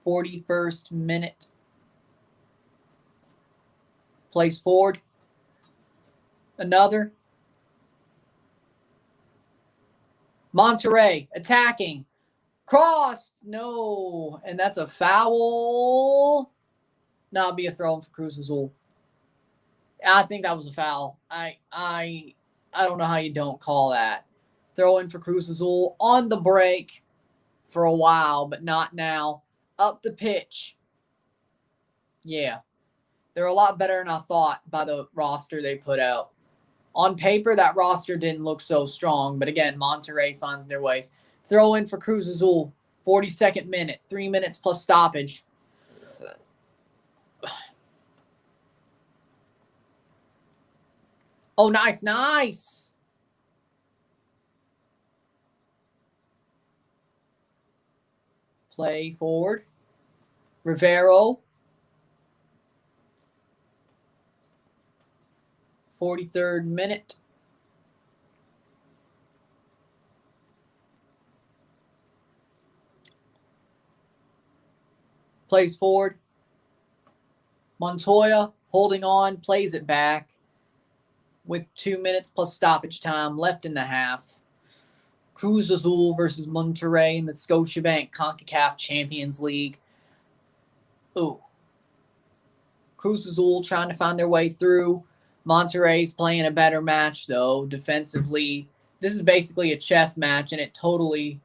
'41st minute. Plays forward. Another. Monterrey attacking. Crossed. No. And that's a foul. No, it'll be a throw for Cruz Azul. I think that was a foul. I don't know how you don't call that. Throw in for Cruz Azul on the break for a while, but not now. Up the pitch. Yeah. They're a lot better than I thought by the roster they put out. On paper, that roster didn't look so strong, but again, Monterrey finds their ways. Throw in for Cruz Azul, 42nd minute, 3 minutes plus stoppage. Oh, nice. Play forward. Rivero. 43rd minute. Plays forward. Montoya holding on, plays it back with 2 minutes plus stoppage time left in the half. Cruz Azul versus Monterrey in the Scotiabank CONCACAF Champions League. Ooh. Cruz Azul trying to find their way through. Monterrey's playing a better match, though, defensively. This is basically a chess match, and it totally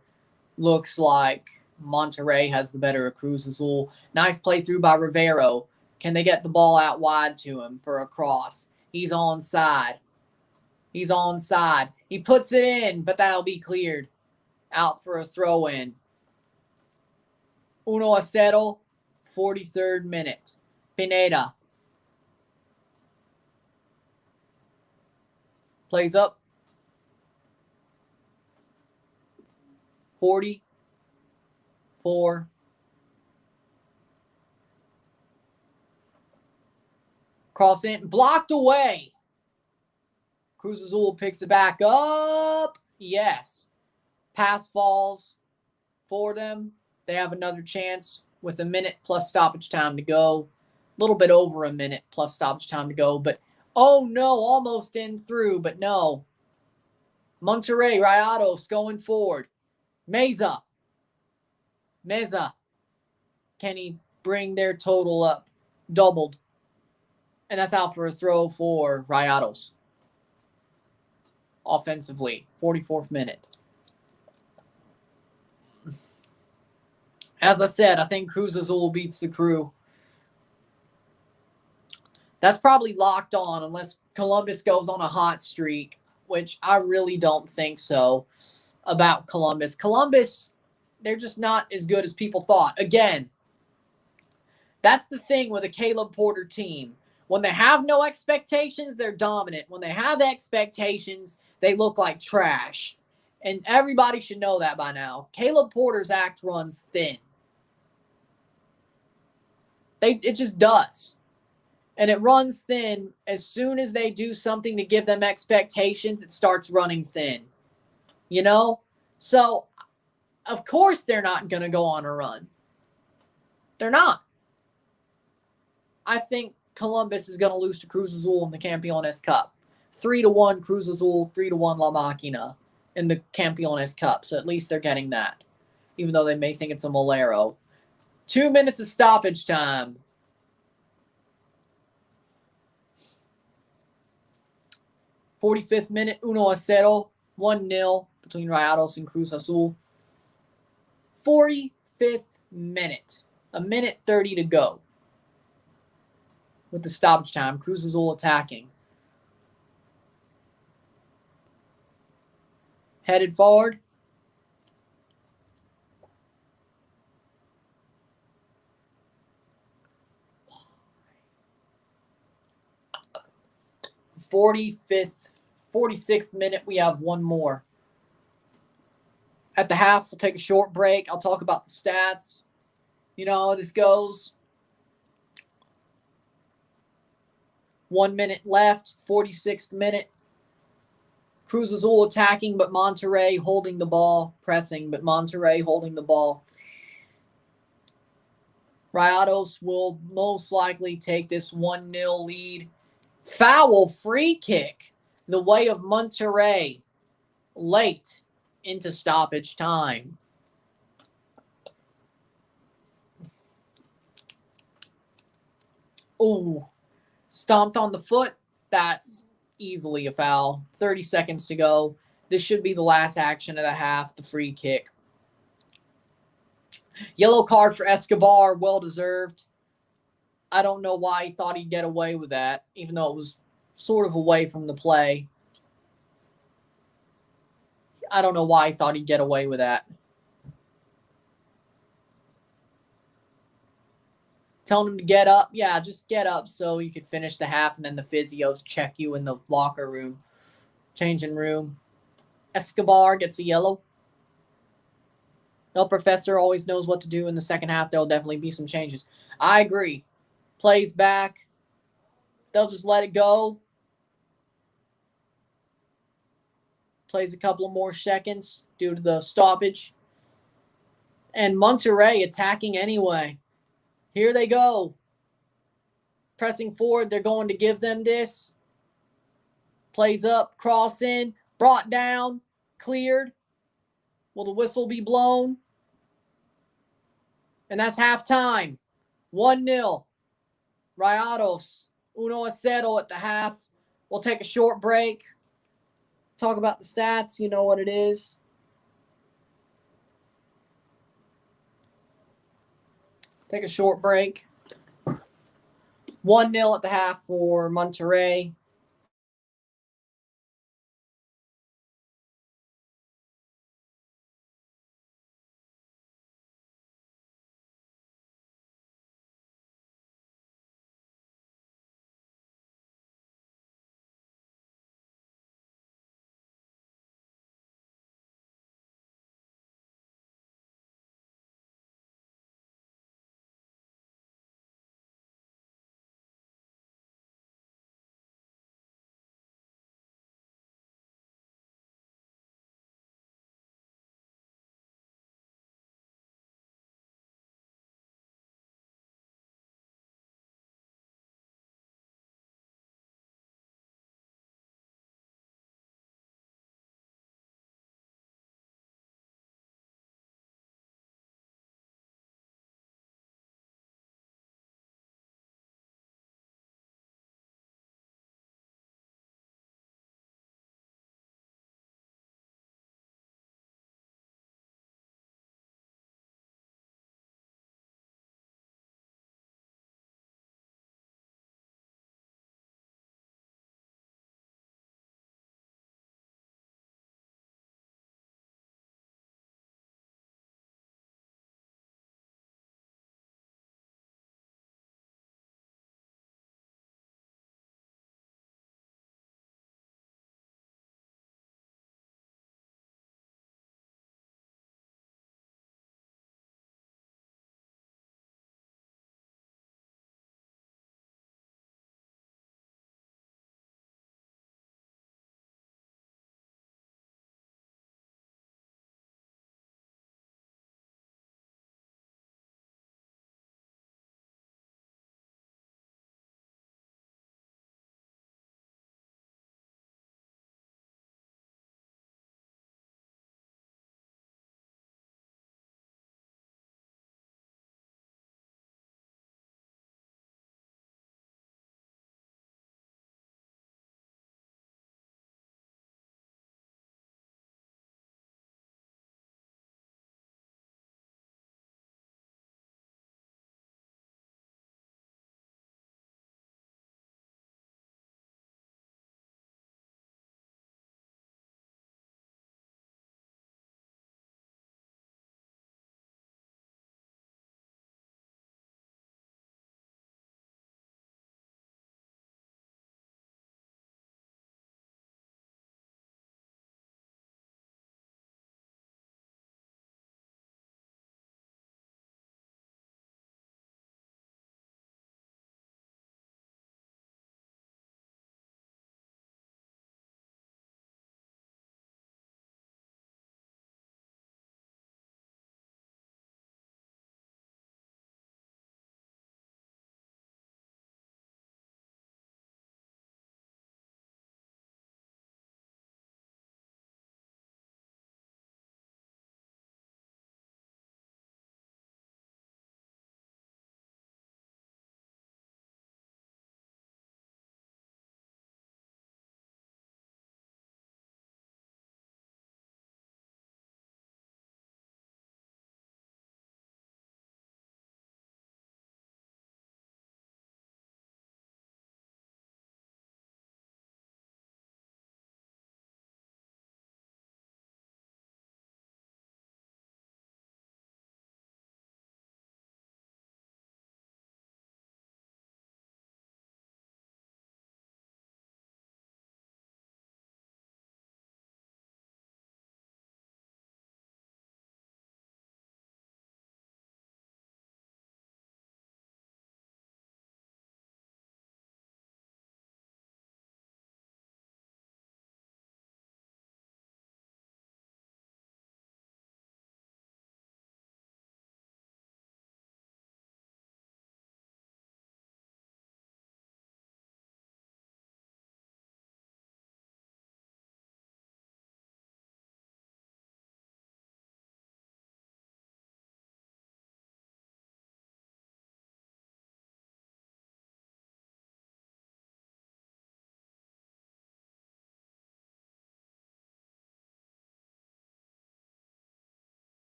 looks like Monterrey has the better of Cruz Azul. Nice play through by Rivero. Can they get the ball out wide to him for a cross? He's onside. He puts it in, but that'll be cleared. Out for a throw-in. 1-0, 43rd minute. Pineda. Plays up. 44. Cross in. Blocked away. Cruz Azul picks it back up. Yes. Pass falls for them. They have another chance with a minute plus stoppage time to go. A little bit over a minute plus stoppage time to go. But, oh no, almost in through, but no. Monterrey, Rayados going forward. Meza. can he bring their total up? Doubled. And that's out for a throw for Rayados. Offensively, 44th minute. As I said, I think Cruz Azul beats the Crew. That's probably locked on unless Columbus goes on a hot streak, which I really don't think so about Columbus. Columbus, they're just not as good as people thought. Again, that's the thing with a Caleb Porter team. When they have no expectations, they're dominant. When they have expectations, they look like trash. And everybody should know that by now. Caleb Porter's act runs thin. It just does. And it runs thin. As soon as they do something to give them expectations, it starts running thin. You know? So, of course they're not going to go on a run. They're not. I think Columbus is going to lose to Cruz Azul in the Campeones Cup. 3-1 Cruz Azul, 3-1 La Máquina in the Campeones Cup. So at least they're getting that. Even though they may think it's a Molero. 2 minutes of stoppage time. '45th minute, 1-0, 1-0 between Rayados and Cruz Azul. 45th minute, a minute 30 to go. With the stoppage time, Cruz Azul attacking. Headed forward. '45th, 46th minute, we have one more. At the half, we'll take a short break. I'll talk about the stats. You know how this goes. 1 minute left, 46th minute. Cruz Azul attacking, but Monterrey holding the ball. Pressing, but Monterrey holding the ball. Rayados will most likely take this 1-0 lead. Foul free kick the way of Monterrey late into stoppage time. Ooh, stomped on the foot. That's easily a foul. 30 seconds to go. This should be the last action of the half, the free kick. Yellow card for Escobar, well deserved. I don't know why he thought he'd get away with that, even though it was sort of away from the play. I don't know why he thought he'd get away with that. Telling him to get up. Yeah, just get up so you could finish the half, and then the physios check you in the locker room, changing room. Escobar gets a yellow. El Professor always knows what to do in the second half. There'll definitely be some changes. I agree. Plays back. They'll just let it go. Plays a couple of more seconds due to the stoppage. And Monterrey attacking anyway. Here they go. Pressing forward. They're going to give them this. Plays up. Cross in. Brought down. Cleared. Will the whistle be blown? And that's halftime. 1-0. Rayados. 1-0 at the half. We'll take a short break. Talk about the stats. You know what it is. Take a short break. 1-0 at the half for Monterrey.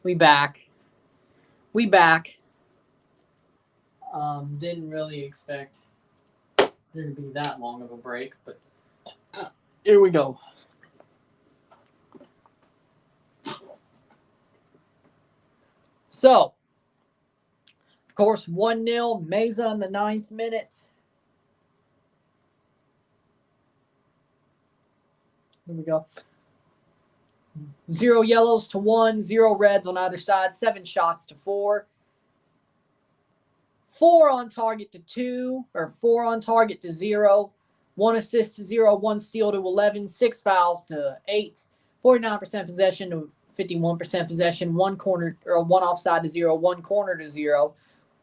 We back. Didn't really expect there to be that long of a break, but here we go. So, of course, 1-0, Meza in the 9th minute. Here we go. 0 yellows to 1, 0 reds on either side, 7 shots to 4. 4 on target to 2, or 4 on target to 0. 1 assist to 0, 1 steal to 11, 6 fouls to 8. 49% possession to 51% possession, 1 corner or 1 offside to 0, 1 corner to 0.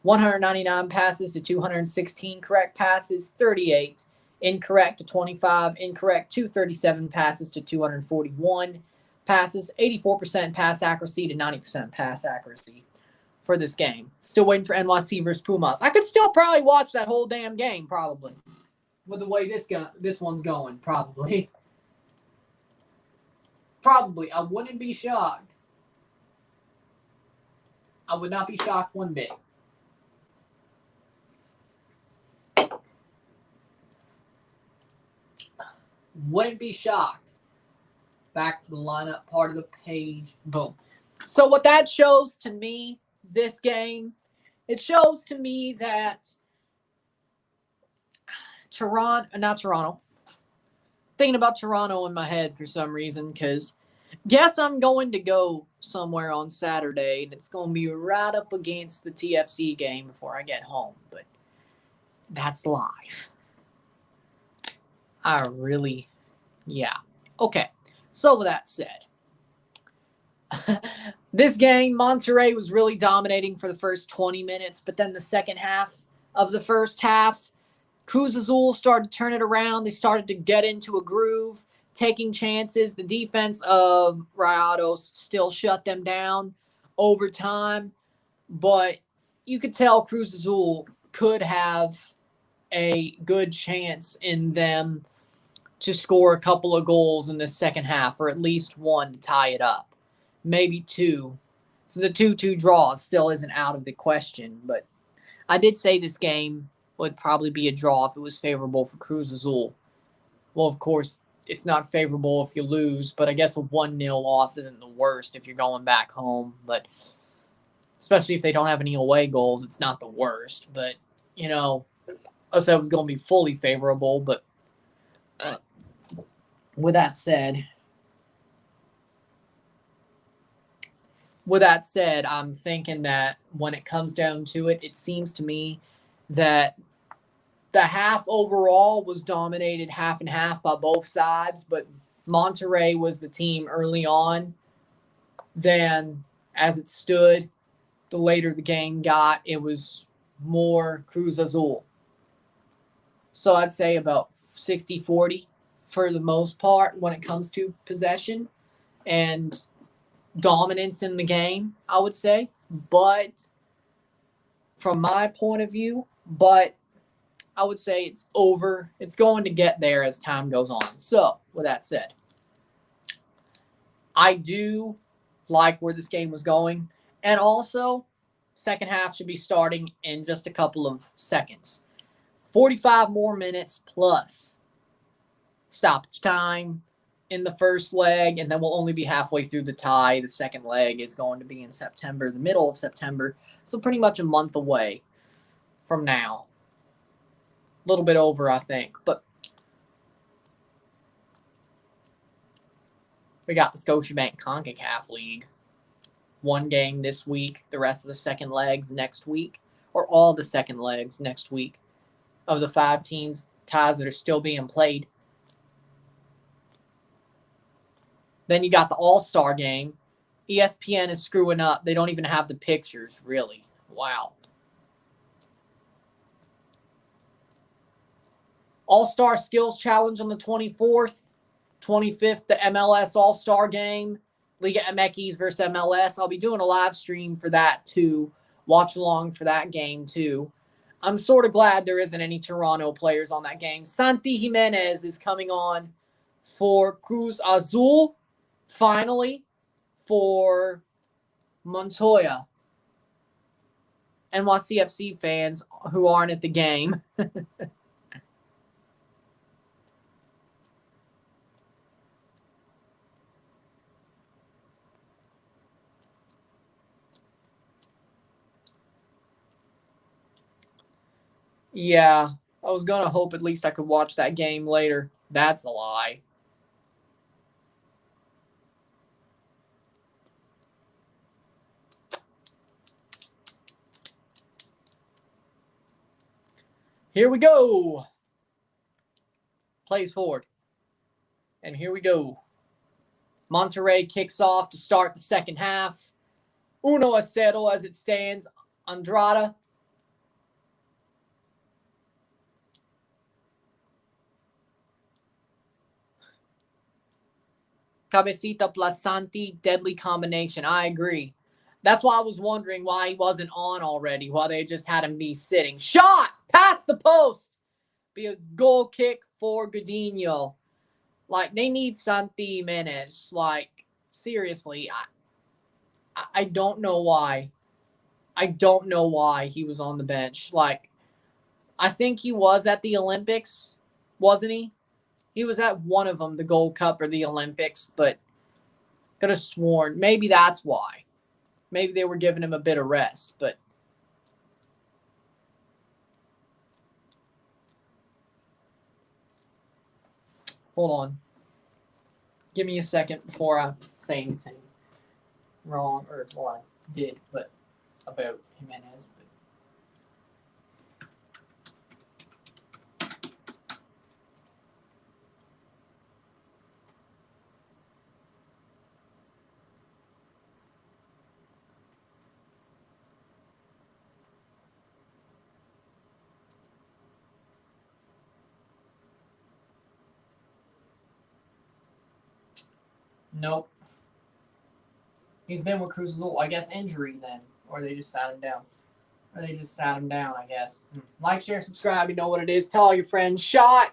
199 passes to 216 correct passes, 38 incorrect to 25, incorrect 237 passes to 241 passes, 84% pass accuracy to 90% pass accuracy for this game. Still waiting for NYC versus Pumas. I could still probably watch that whole damn game, probably. With the way this one's going, probably. Probably. I wouldn't be shocked. I would not be shocked one bit. Wouldn't be shocked. Back to the lineup part of the page. Boom. So what that shows to me, this game, it shows to me that thinking about Toronto in my head for some reason, because yes, I'm going to go somewhere on Saturday, and it's going to be right up against the TFC game before I get home, but that's live. Yeah. Okay, so with that said, this game, Monterrey was really dominating for the first 20 minutes, but then the second half of the first half, Cruz Azul started to turn it around. They started to get into a groove, taking chances. The defense of Rayados still shut them down over time, but you could tell Cruz Azul could have a good chance in them to score a couple of goals in the second half, or at least one to tie it up. Maybe 2. So the 2-2 draw still isn't out of the question, but I did say this game would probably be a draw if it was favorable for Cruz Azul. Well, of course, it's not favorable if you lose, but I guess a 1-0 loss isn't the worst if you're going back home. But especially if they don't have any away goals, it's not the worst. But, you know, I said it was going to be fully favorable. But with that said, I'm thinking that when it comes down to it, it seems to me that the half overall was dominated half and half by both sides, but Monterrey was the team early on. Then, as it stood, the later the game got, it was more Cruz Azul. So I'd say about 60-40 for the most part when it comes to possession and dominance in the game, I would say. But from my point of view, I would say it's over. It's going to get there as time goes on. So, with that said, I do like where this game was going. And also, second half should be starting in just a couple of seconds. 45 more minutes plus stoppage time in the first leg, and then we'll only be halfway through the tie. The second leg is going to be in September, the middle of September. So pretty much a month away from now. A little bit over, I think. But we got the Scotiabank CONCACAF League. 1 game this week, the rest of the second legs next week, or all the second legs next week of the 5 teams, ties that are still being played. Then you got the All-Star game. ESPN is screwing up. They don't even have the pictures, really. Wow. All-Star Skills Challenge on the 24th. 25th, the MLS All-Star Game. Liga MX versus MLS. I'll be doing a live stream for that, too. Watch along for that game, too. I'm sort of glad there isn't any Toronto players on that game. Santi Jimenez is coming on for Cruz Azul, finally, for Montoya. NYCFC fans who aren't at the game. Yeah, I was going to hope at least I could watch that game later. That's a lie. Here we go. Plays forward. And here we go. Monterrey kicks off to start the second half. 1-0 as it stands. Andrada. Cabecita plus Santi, deadly combination. I agree. That's why I was wondering why he wasn't on already, why they just had him be sitting. Shot! Past the post! Be a goal kick for Guglielmi. Like, they need Santi Menez. Like, seriously, I don't know why. I don't know why he was on the bench. Like, I think he was at the Olympics, wasn't he? He was at one of them, the Gold Cup or the Olympics, but could have sworn maybe that's why. Maybe they were giving him a bit of rest, but hold on. Give me a second before I say anything wrong, or well, I did, but about Jimenez. Nope. He's been with Cruz Azul. I guess injury then. Or they just sat him down. I guess. Like, share, subscribe. You know what it is. Tell all your friends. Shot.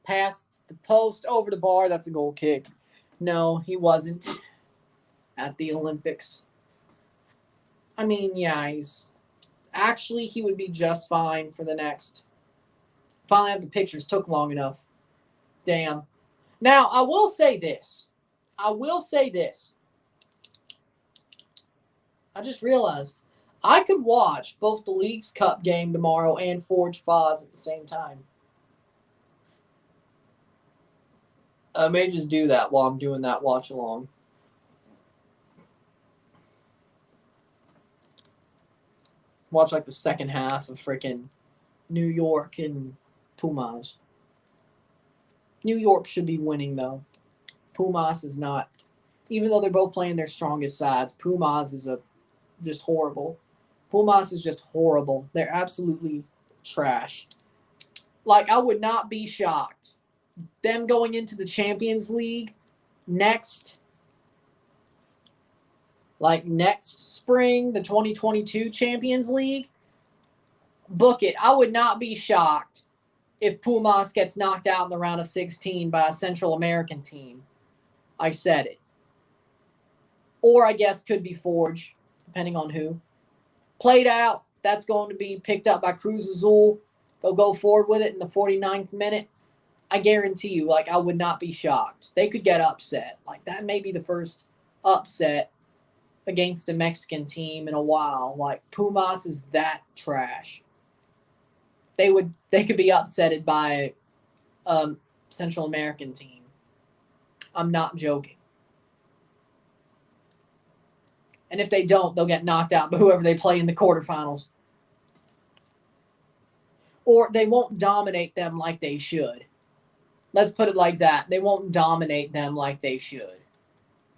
Past the post, over the bar. That's a goal kick. No, he wasn't at the Olympics. I mean, yeah, actually, he would be just fine for the next. Finally have the pictures. Took long enough. Damn. Now, I will say this. I just realized I could watch both the Leagues Cup game tomorrow and Forge Foz at the same time. I may just do that while I'm doing that watch along. Watch like the second half of freaking New York and Pumas. New York should be winning, though. Pumas is not. Even though they're both playing their strongest sides, Pumas is just horrible. Pumas is just horrible. They're absolutely trash. Like, I would not be shocked. Them going into the Champions League next spring, the 2022 Champions League, book it. I would not be shocked if Pumas gets knocked out in the round of 16 by a Central American team. I said it. Or I guess could be Forge, depending on who. Played out. That's going to be picked up by Cruz Azul. They'll go forward with it in the 49th minute. I guarantee you, like, I would not be shocked. They could get upset. Like, that may be the first upset against a Mexican team in a while. Like, Pumas is that trash. They could be upsetted by a Central American team. I'm not joking. And if they don't, they'll get knocked out by whoever they play in the quarterfinals. Or they won't dominate them like they should. Let's put it like that. They won't dominate them like they should.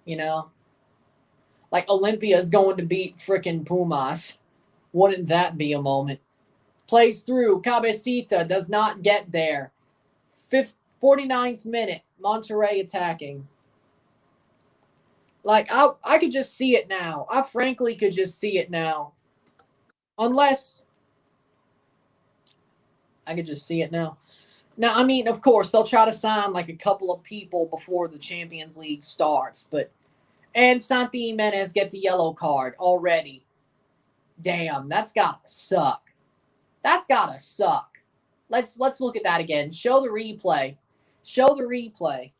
You know? Like Olympia is going to beat frickin' Pumas. Wouldn't that be a moment? Plays through. Cabecita does not get there. 49th minute. Monterrey attacking. Like, I could just see it now. I frankly could just see it now. Unless I could just see it now. Now, I mean, of course, they'll try to sign like a couple of people before the Champions League starts, but And Santi Jimenez gets a yellow card already. Damn, that's gotta suck. That's gotta suck. Let's look at that again. Show the replay. Show the replay.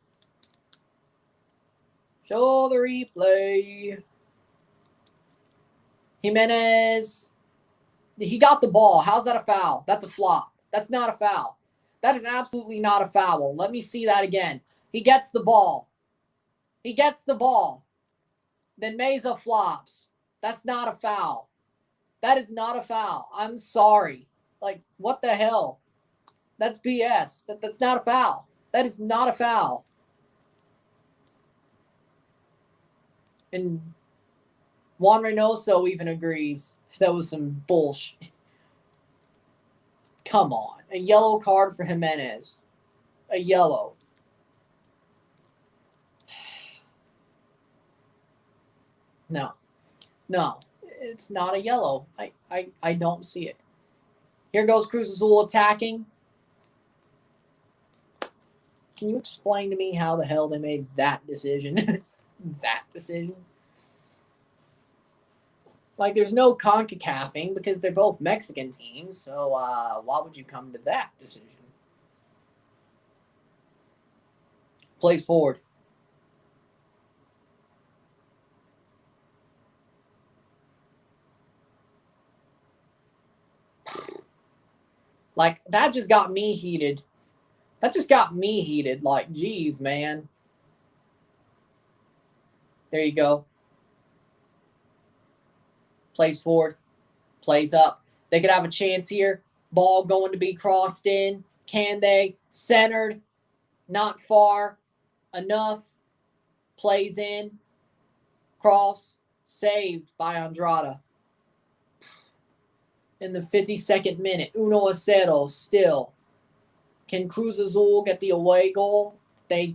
Show the replay. Jimenez. He got the ball. How's that a foul? That's a flop. That's not a foul. That is absolutely not a foul. Let me see that again. He gets the ball. He gets the ball. Then Meza flops. That's not a foul. That is not a foul. I'm sorry. Like, what the hell? That's BS. That's not a foul. That is not a foul. And Juan Reynoso even agrees. That was some bullshit. Come on. A yellow card for Jimenez. A yellow. No. No. It's not a yellow. I don't see it. Here goes Cruz Azul attacking. Can you explain to me how the hell they made that decision? That decision? Like, there's no CONCACAFing because they're both Mexican teams, so why would you come to that decision? Plays forward. Like, that just got me heated. That just got me heated. Like, geez, man. There you go. Plays forward. Plays up. They could have a chance here. Ball going to be crossed in. Can they? Centered. Not far enough. Plays in. Cross. Saved by Andrada. In the 52nd minute. 1-0 still. Can Cruz Azul get the away goal? They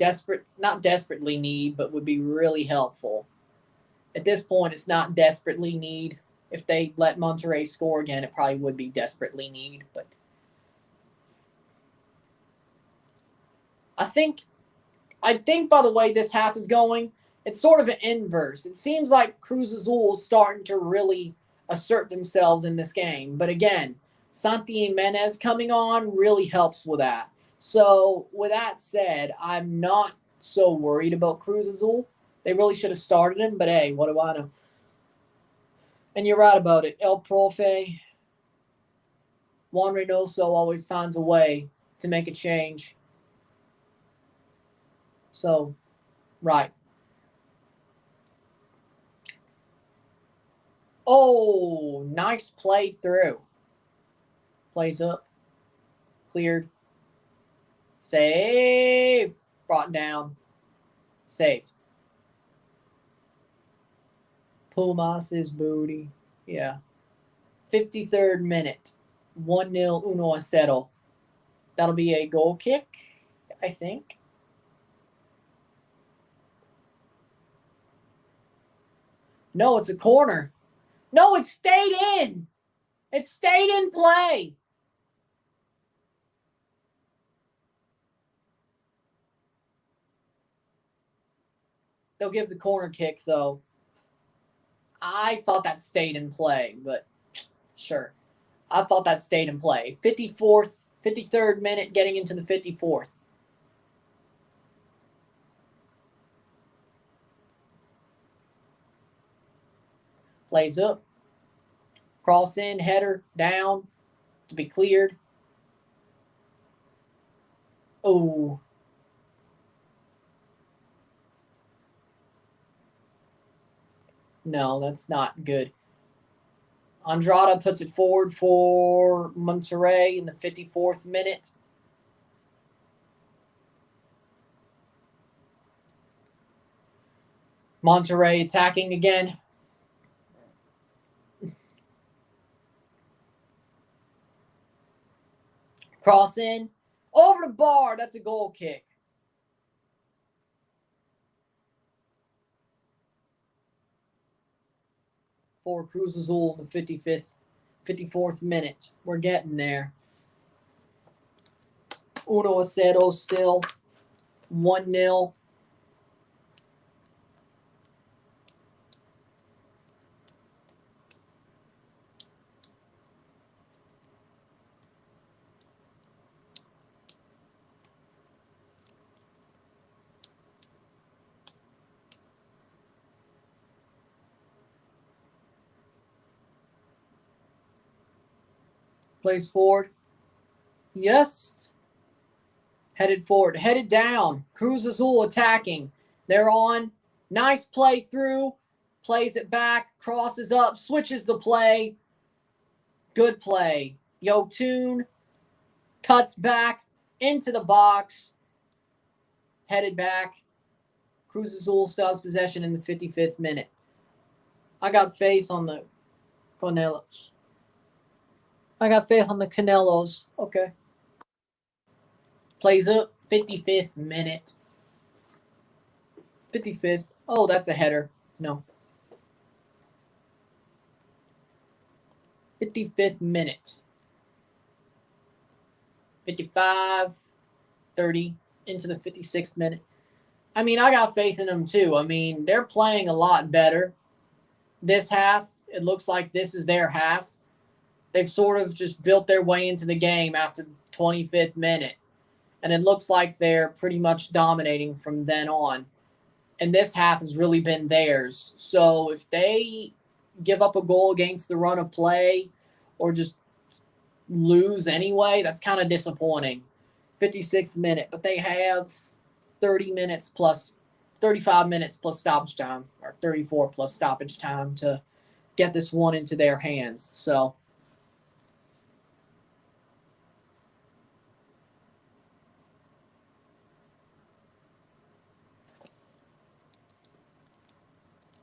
not desperately need, but would be really helpful. At this point, it's not desperately need. If they let Monterrey score again, it probably would be desperately need. But I think by the way this half is going, it's sort of an inverse. It seems like Cruz Azul is starting to really assert themselves in this game. But again, Santi Jimenez coming on really helps with that. So with that said, I'm not so worried about Cruz Azul. They really should have started him, but hey, what do I know? And you're right about it. El Profe, Juan Reynoso always finds a way to make a change. So, right. Oh, nice play through. Plays up. Cleared. Save. Brought down. Saved. Pumas' booty. Yeah. 53rd minute. 1-0 1-0. That'll be a goal kick, I think. No, it's a corner. No, it stayed in. It stayed in play. They'll give the corner kick, though. I thought that stayed in play, but sure. I thought that stayed in play. 53rd minute, getting into the 54th. Plays up. Cross in, header, down, to be cleared. Oh. No, that's not good. Andrada puts it forward for Monterrey in the 54th minute. Monterrey attacking again. Cross in. Over the bar. That's a goal kick. For Cruz Azul in the 54th minute. We're getting there. 1-0 still. 1-0. Plays forward. Yes. Headed forward. Headed down. Cruz Azul attacking. They're on. Nice play through. Plays it back. Crosses up. Switches the play. Good play. Yotun cuts back into the box. Headed back. Cruz Azul still has possession in the 55th minute. I got faith on the Canelos. Okay. Plays up. 55th minute. 55th. Oh, that's a header. No. 55th minute. 55, 30, into the 56th minute. I mean, I got faith in them too. I mean, they're playing a lot better. This half, it looks like this is their half. They've sort of just built their way into the game after the 25th minute. And it looks like they're pretty much dominating from then on. And this half has really been theirs. So if they give up a goal against the run of play or just lose anyway, that's kind of disappointing. 56th minute, but they have 35 minutes plus stoppage time, or 34 plus stoppage time to get this one into their hands. So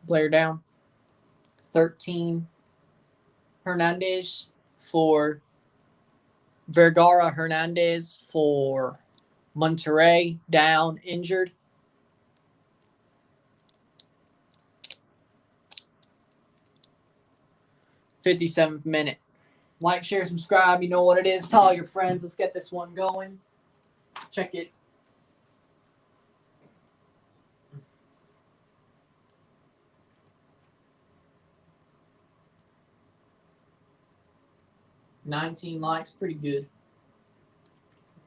player down. 13. Hernandez for Vergara. Hernandez for Monterrey, down, injured. '57th minute. Like, share, subscribe. You know what it is. Tell all your friends. Let's get this one going. Check it. $19 likes, pretty good.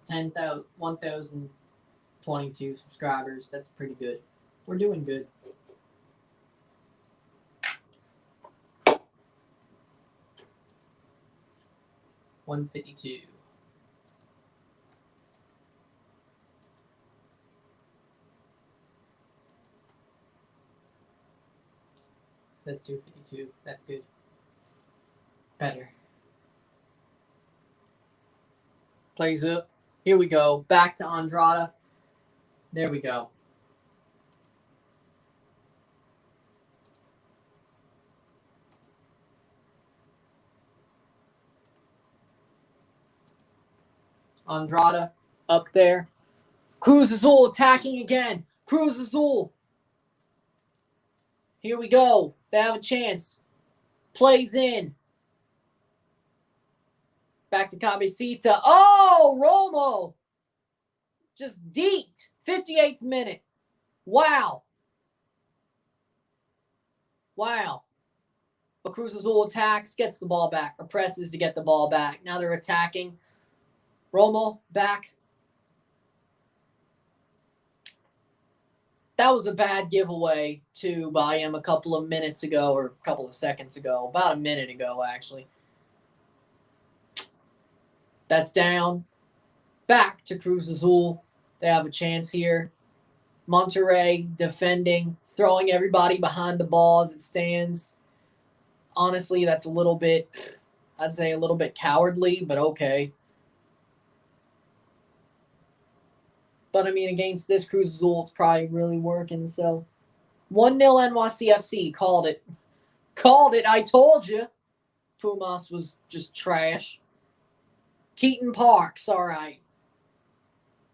1,022 subscribers. That's pretty good. We're doing good. $152. It says 252. That's good. Better. Plays up. Here we go. Back to Andrada. There we go. Andrada up there. Cruz Azul attacking again. Cruz Azul. Here we go. They have a chance. Plays in. Back to Cabecita. Oh, Romo. Just deet. 58th minute. Wow. Wow. But Cruz Azul attacks, gets the ball back, or presses to get the ball back. Now they're attacking. Romo back. That was a bad giveaway to by him a couple of minutes ago, or a couple of seconds ago. About a minute ago, actually. That's down. Back to Cruz Azul. They have a chance here. Monterrey defending, throwing everybody behind the ball as it stands. Honestly, that's a little bit, I'd say a little bit cowardly, but okay. But, I mean, against this Cruz Azul, it's probably really working. So, 1-0 NYCFC. Called it. Called it. I told you. Pumas was just trash. Keaton Parks, all right.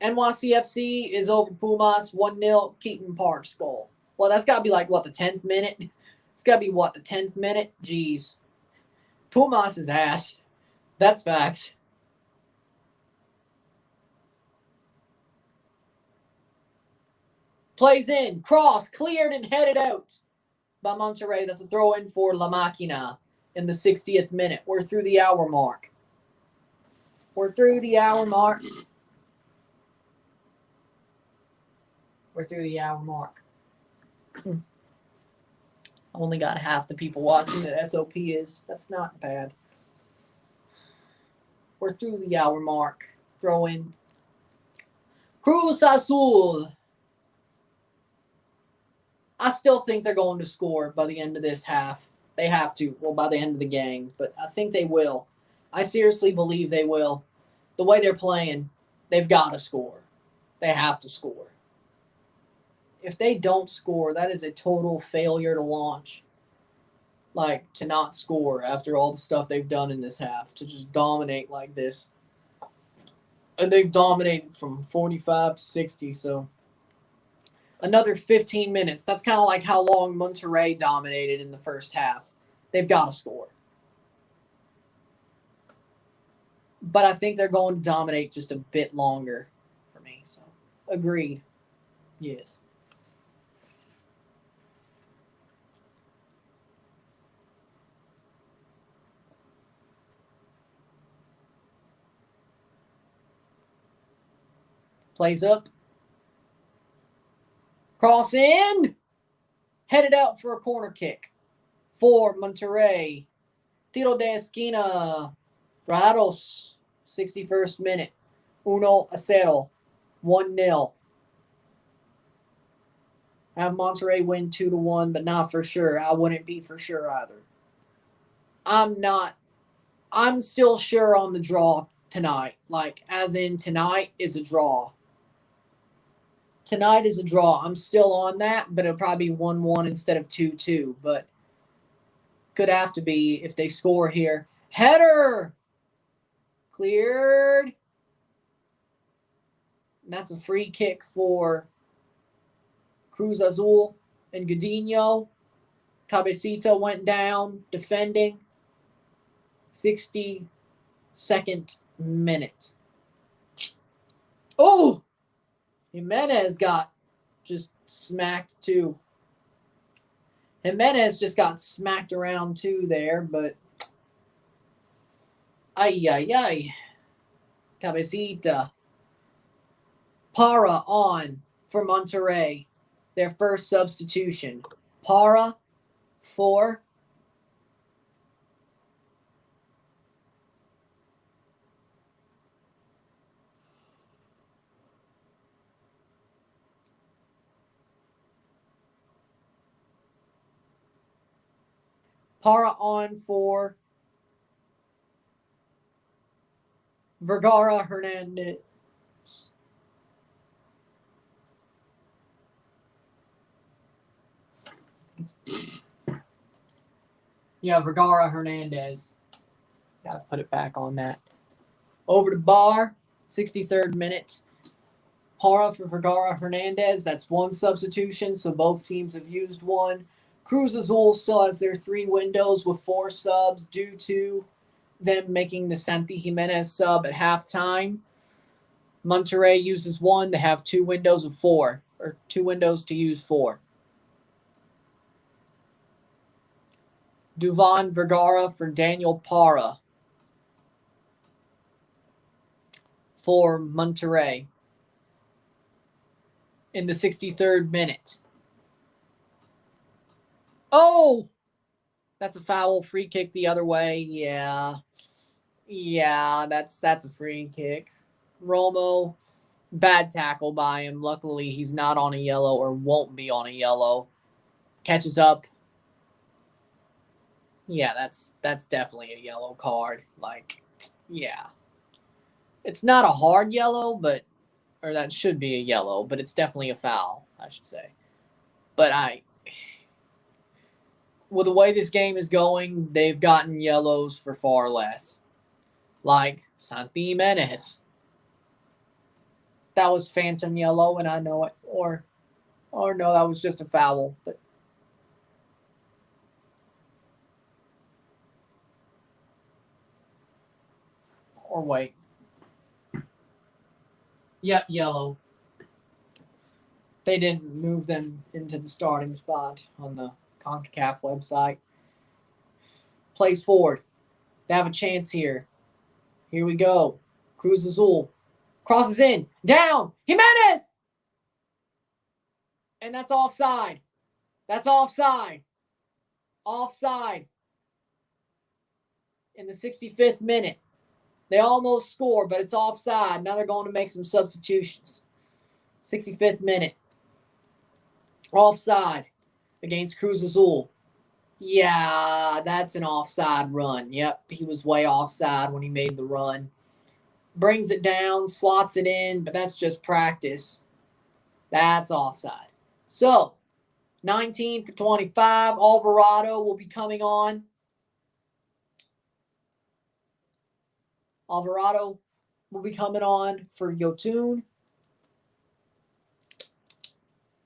NYCFC is over Pumas. 1-0 Keaton Parks goal. Well, that's got to be like, what, the 10th minute? It's got to be, what, the 10th minute? Jeez. Pumas is ass. That's facts. Plays in. Cross. Cleared and headed out by Monterrey. That's a throw in for La Máquina in the 60th minute. We're through the hour mark. We're through the hour mark. We're through the hour mark. I only got half the people watching that SOP is. That's not bad. We're through the hour mark. Throw in Cruz Azul. I still think they're going to score by the end of this half. They have to. Well, by the end of the game. But I think they will. I seriously believe they will. The way they're playing, they've got to score. They have to score. If they don't score, that is a total failure to launch. Like, to not score after all the stuff they've done in this half. To just dominate like this. And they've dominated from 45 to 60, so another 15 minutes. That's kind of like how long Monterrey dominated in the first half. They've got to score. But I think they're going to dominate just a bit longer for me. So, agreed. Yes. Plays up. Cross in. Headed out for a corner kick for Monterrey. Tiro de esquina. Rayados. 61st minute. 1-0. 1-0. Have Monterrey win 2-1, but not for sure. I wouldn't be for sure either. I'm still sure on the draw tonight. Like, as in tonight is a draw. Tonight is a draw. I'm still on that, but it'll probably be 1-1 instead of 2-2. But could have to be if they score here. Header! Cleared. And that's a free kick for Cruz Azul and Guglielmi. Cabecita went down defending. 62nd minute. Oh! Jimenez got just smacked too. Jimenez just got smacked around too there, but ay. Cabecita. Para on for Monterrey. Their first substitution. Para for Vergara Hernandez. Yeah, Vergara Hernandez. Gotta put it back on that. Over to Bar, 63rd minute. Para for Vergara Hernandez. That's one substitution, so both teams have used one. Cruz Azul still has their 3 windows with 4 subs due to them making the Santi Jimenez sub at halftime. Monterrey uses 1. They have 2 windows of 4, or 2 windows to use 4. Duvan Vergara for Daniel Para for Monterrey in the 63rd minute. Oh! That's a foul. Free kick the other way. Yeah, that's a free kick. Romo, bad tackle by him. Luckily, he's not on a yellow or won't be on a yellow. Catches up. Yeah, that's definitely a yellow card. Like, yeah. It's not a hard yellow, or that should be a yellow, but it's definitely a foul, I should say. But with the way this game is going, they've gotten yellows for far less. Like Santi Jimenez. That was phantom yellow, and I know it. Or no, that was just a foul. But or wait. Yep, yellow. They didn't move them into the starting spot on the CONCACAF website. Plays forward. They have a chance here. Here we go. Cruz Azul. Crosses in. Down. Jimenez! And that's offside. That's offside. Offside. In the 65th minute. They almost score, but it's offside. Now they're going to make some substitutions. 65th minute. Offside against Cruz Azul. Yeah, that's an offside run. Yep, he was way offside when he made the run. Brings it down, slots it in, but that's just practice. That's offside. So, 19 for 25. Alvarado will be coming on. Alvarado will be coming on for Yotun.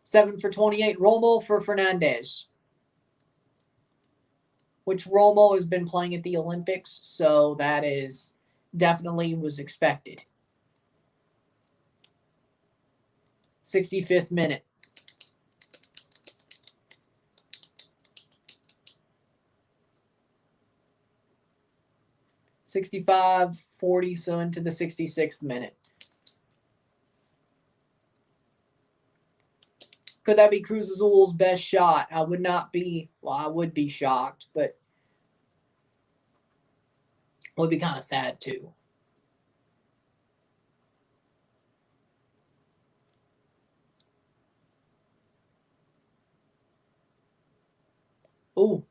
7 for 28. Romo for Fernandez. Which Romo has been playing at the Olympics, so that is definitely was expected. 65th minute. (65-40), so into the 66th minute. Could that be Cruz Azul's best shot? I would not be, well, I would be shocked, but it would be kind of sad too. Ooh.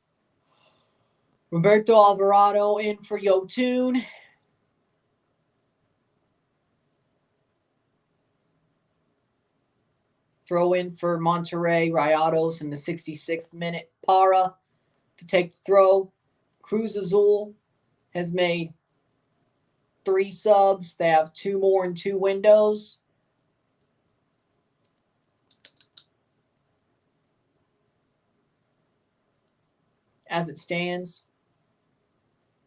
Roberto Alvarado in for Yotun. Throw in for Monterrey, Rayados in the 66th minute. Para to take the throw. Cruz Azul has made 3 subs. They have 2 more in 2 windows. As it stands,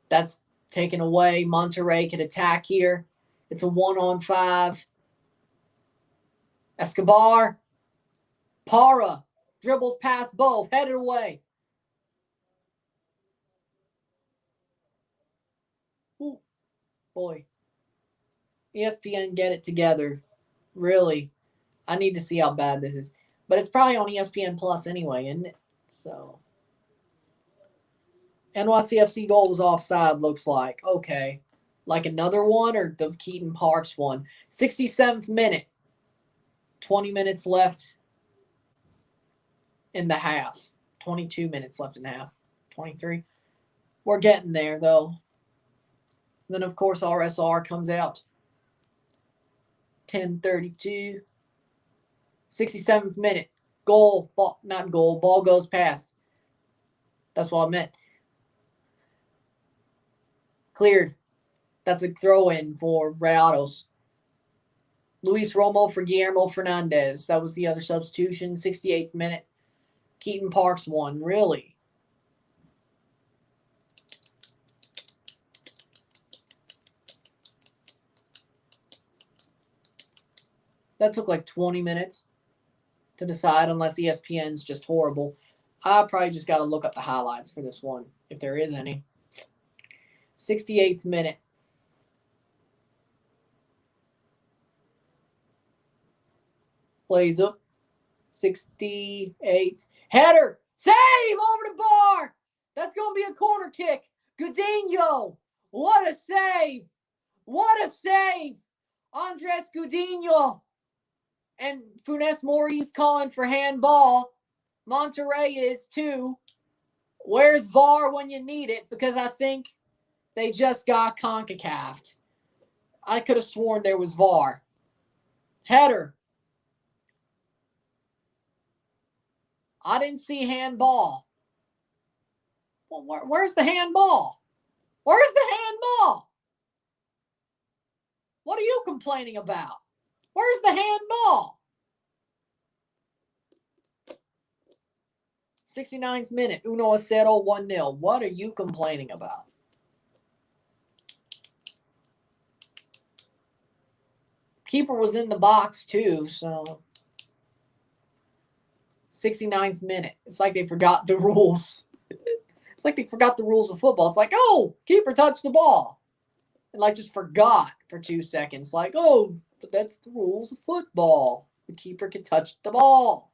that's taken away. Monterrey can attack here. It's a 1-on-5. Escobar. Para dribbles past both, headed away. Ooh, boy. ESPN, get it together. Really. I need to see how bad this is. But it's probably on ESPN Plus anyway, isn't it? So. NYCFC goal was offside, looks like. Okay. Like another one or the Keaton Parks one? 67th minute. 20 minutes left in the half. 22 minutes left in the half. 23. We're getting there, though. Then, of course, RSR comes out. 10:32. 67th minute. Goal. Ball, not goal. Ball goes past. That's what I meant. Cleared. That's a throw-in for Rayados. Luis Romo for Guillermo Fernandez. That was the other substitution. 68th minute. Keaton Parks won. Really? That took like 20 minutes to decide, unless ESPN's just horrible. I probably just got to look up the highlights for this one, if there is any. 68th minute. Plays up. 68th. Header. Save over the bar. That's going to be a corner kick. Gudiño. What a save. What a save. Andres Gudiño. And Funes Mori's calling for handball. Monterrey is too. Where's VAR when you need it? Because I think they just got CONCACAF'd. I could have sworn there was VAR. Header. I didn't see handball. Well, where's the handball? Where's the handball? What are you complaining about? Where's the handball? 69th minute. 1-0, 1-0. What are you complaining about? Keeper was in the box too, so. 69th minute. It's like they forgot the rules. It's like they forgot the rules of football. It's like, oh, keeper touched the ball. And like just forgot for 2 seconds. Like, oh, but that's the rules of football. The keeper can touch the ball.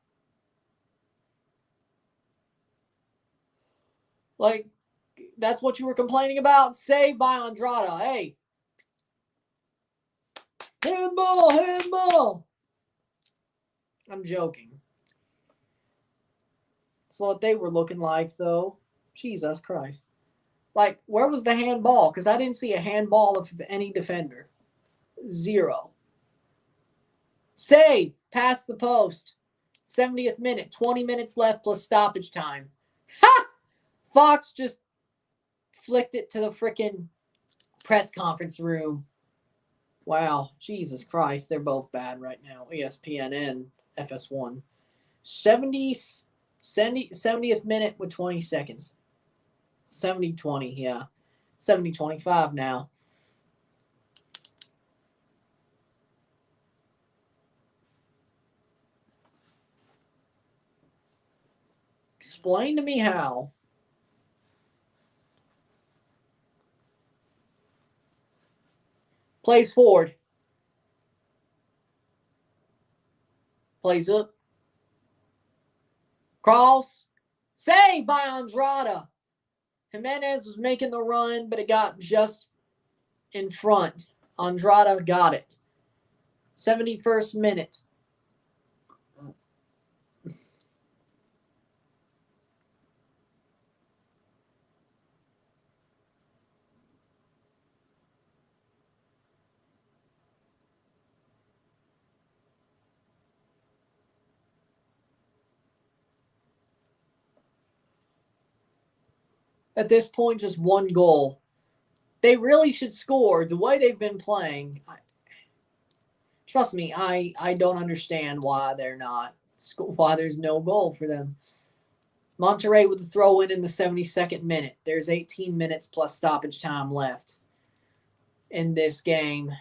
Like, that's what you were complaining about? Saved by Andrada. Hey, Handball, handball. I'm joking. That's what they were looking like, though. Jesus Christ. Like, where was the handball? Because I didn't see a handball of any defender. 0. Save. Past the post. 70th minute. 20 minutes left plus stoppage time. Ha! Fox just flicked it to the freaking press conference room. Wow. Jesus Christ. They're both bad right now. ESPN and FS1. 70th minute with 20 seconds. 70-20, yeah. 70-25 now. Explain to me how. Plays forward. Plays up. Cross. Saved by Andrada. Jimenez was making the run, but it got just in front. Andrada got it. 71st minute. At this point, just one goal. They really should score the way they've been playing. Trust me, I don't understand why they're not, why there's no goal for them. Monterrey with the throw in the 72nd minute. There's 18 minutes plus stoppage time left in this game.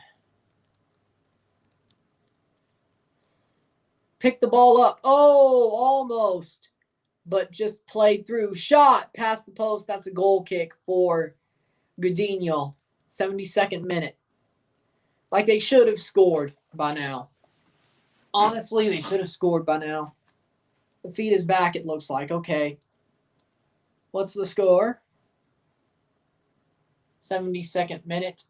Pick the ball up. Oh, almost. But just played through. Shot past the post. That's a goal kick for Guglielmi. 72nd minute. Like they should have scored by now. Honestly, they should have scored by now. The feed is back, it looks like. Okay. What's the score? 72nd minute.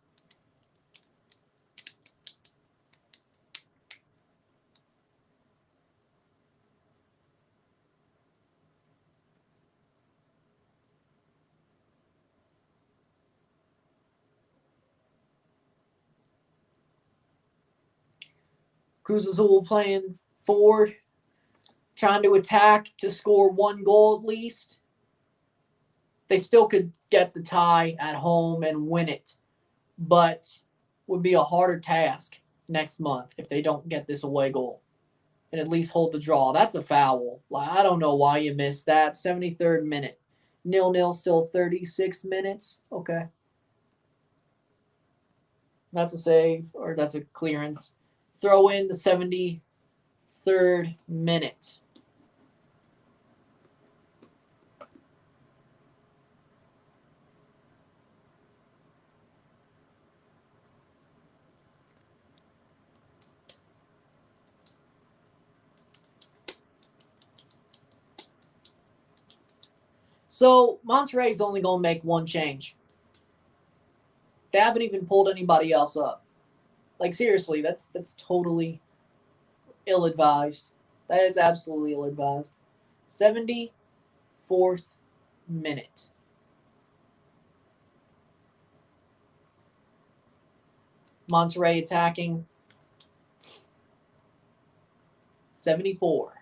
Cruz Azul playing forward, trying to attack to score one goal at least. They still could get the tie at home and win it, but would be a harder task next month if they don't get this away goal and at least hold the draw. That's a foul. I don't know why you missed that. 73rd minute. 0-0 still 36 minutes. Okay. That's a save, or that's a clearance. Throw in the 73rd minute. So Monterrey's only going to make one change. They haven't even pulled anybody else up. Like, seriously, that's totally ill-advised. That is absolutely ill-advised. 74th minute. Monterrey attacking. 74.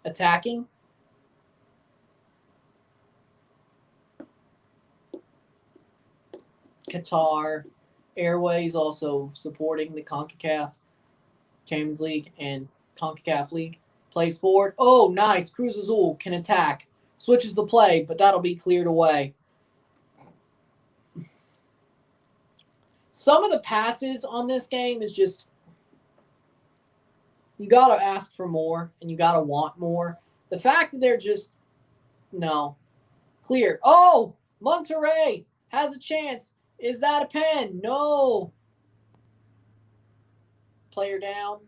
Attacking. Qatar Airways also supporting the CONCACAF Champions League and CONCACAF League. Plays forward. Oh, nice. Cruz Azul can attack. Switches the play, but that'll be cleared away. Some of the passes on this game is just, you got to ask for more and you got to want more. The fact that they're just, no. Clear. Oh, Monterrey has a chance. Is that a pen? No. Player down.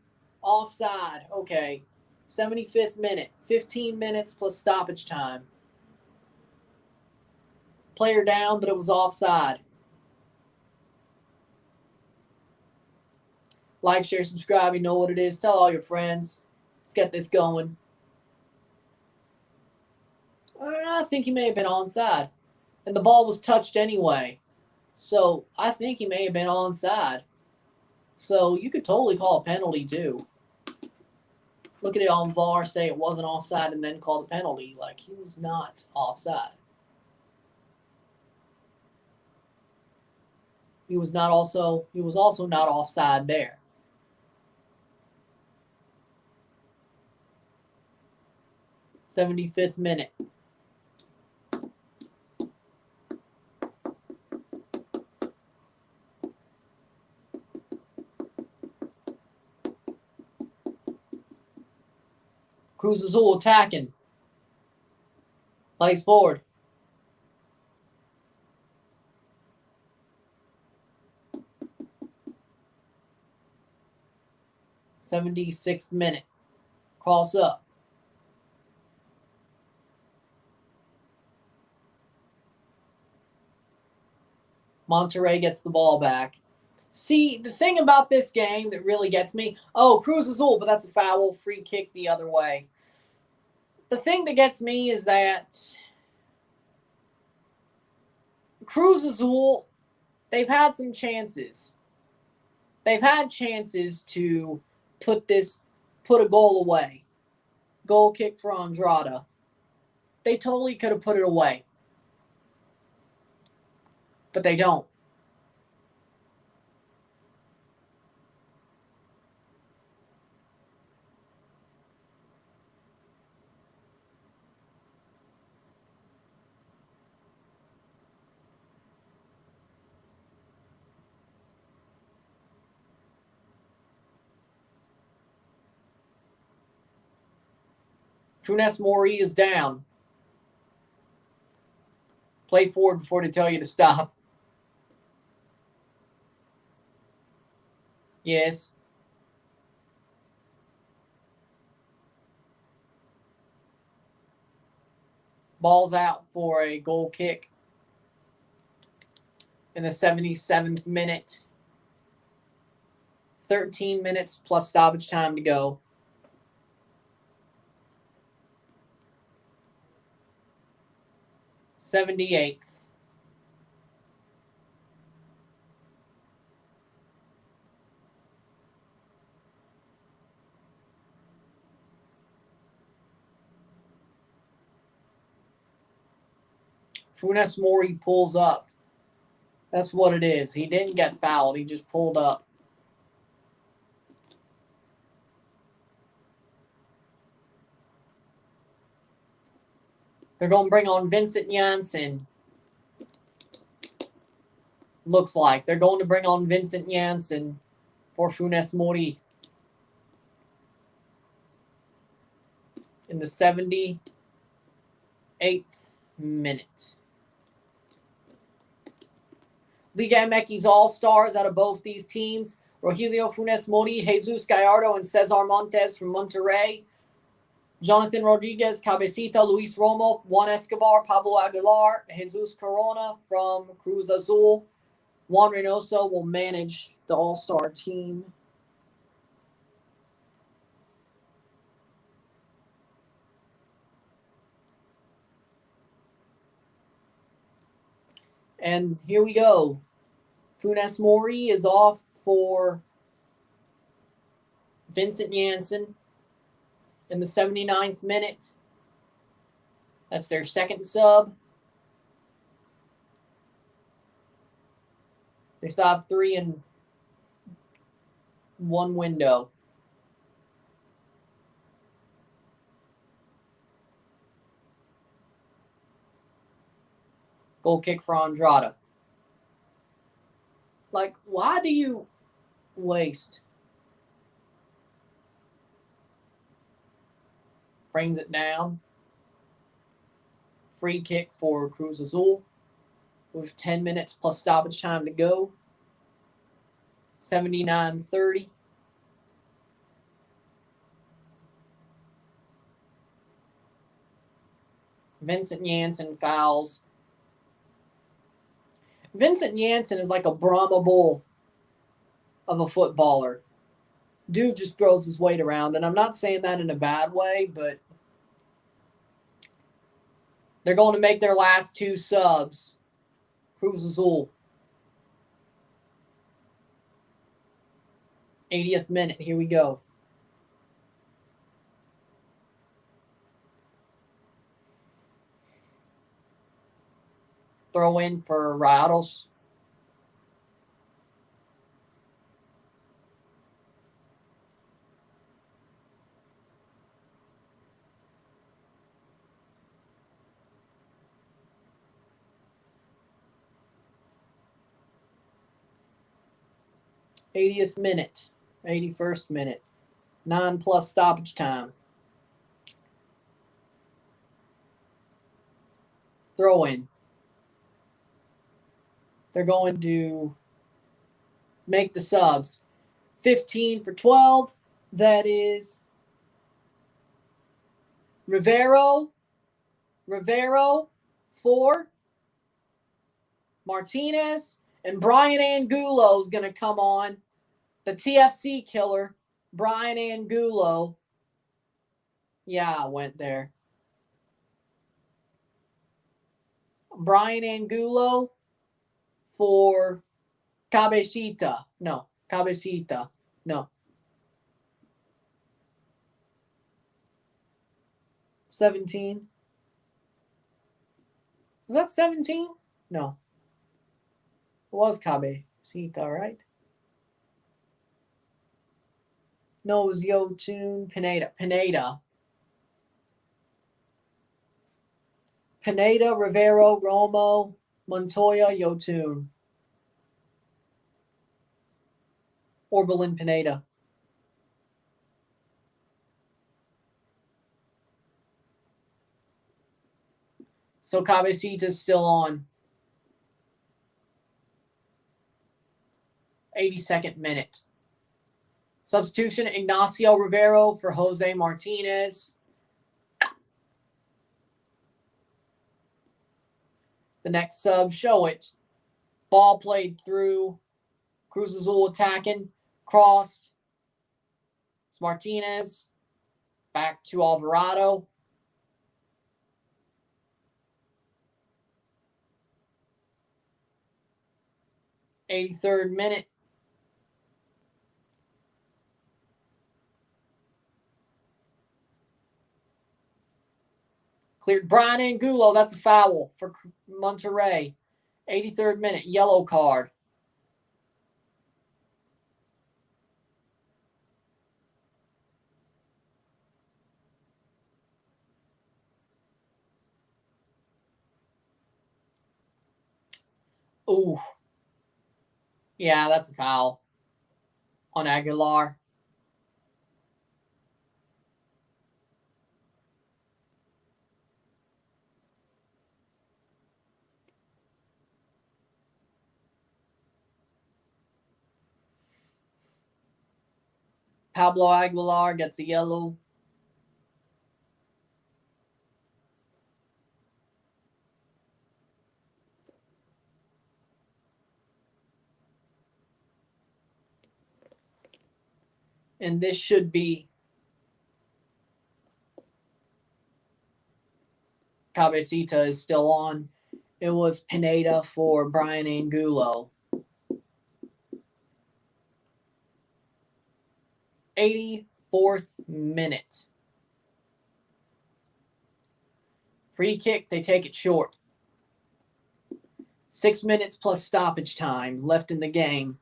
Offside. Okay. 75th minute. 15 minutes plus stoppage time. Player down, but it was offside. Like, share, subscribe. You know what it is. Tell all your friends. Let's get this going. I think he may have been onside. And the ball was touched anyway. So I think he may have been onside. So you could totally call a penalty too. Look at it on VAR, say it wasn't offside, and then call the penalty. Like, he was not offside. He was also not offside there. '75th minute. Cruz Azul attacking. Plays forward. '76th minute. Cross up. Monterrey gets the ball back. See, the thing about this game that really gets me, Cruz Azul, but that's a foul, free kick the other way. The thing that gets me is that Cruz Azul, they've had some chances. They've had chances to put a goal away. Goal kick for Andrade. They totally could have put it away. But they don't. Funes Mori is down. Play forward before they tell you to stop. Yes. Ball's out for a goal kick in the 77th minute. 13 minutes plus stoppage time to go. '78th. Funes Mori pulls up. That's what it is. He didn't get fouled. He just pulled up. They're going to bring on Vincent Janssen. Looks like they're going to bring on Vincent Janssen for Funes Mori in the 78th minute. Liga MX All-Stars out of both these teams. Rogelio Funes Mori, Jesus Gallardo, and Cesar Montes from Monterrey. Jonathan Rodriguez, Cabecita, Luis Romo, Juan Escobar, Pablo Aguilar, Jesus Corona from Cruz Azul. Juan Reynoso will manage the All-Star team. And here we go. Funes Mori is off for Vincent Janssen in the 79th minute. That's their second sub. They still have 3 in one window. Goal kick for Andrade. Like, why do you waste? Brings it down. Free kick for Cruz Azul with 10 minutes plus stoppage time to go. 79-30. Vincent Janssen fouls Vincent Janssen is like a Brahma bull of a footballer. Dude just throws his weight around, and I'm not saying that in a bad way, but they're going to make their last 2 subs. Cruz Azul. 80th minute. Here we go. Throw in for Rayados. '80th minute. 81st minute. 9+ stoppage time. Throw in. They're going to make the subs. 15 for 12. That is Rivero for Martinez. And Brian Angulo is going to come on. The TFC killer, Brian Angulo. Yeah, I went there. Brian Angulo for Cabecita. No, Cabecita. No. 17. Was that 17? No. It was Cabecita, right? No, it was Yotun Pineda. Pineda, Rivero, Romo, Montoya, Yotun. Orbelin Pineda. So Cabecita is still on. 82nd minute. Substitution, Ignacio Rivero for Jose Martinez. The next sub, show it. Ball played through. Cruz Azul attacking. Crossed. It's Martinez. Back to Alvarado. '83rd minute. Cleared Brian Angulo. That's a foul for Monterrey. 83rd minute. Yellow card. Ooh. Yeah, that's a foul on Aguilar. Pablo Aguilar gets a yellow. And this should be Cabecita is still on. It was Pineda for Brian Angulo. 84th minute. Free kick, they take it short. 6 minutes plus stoppage time left in the game.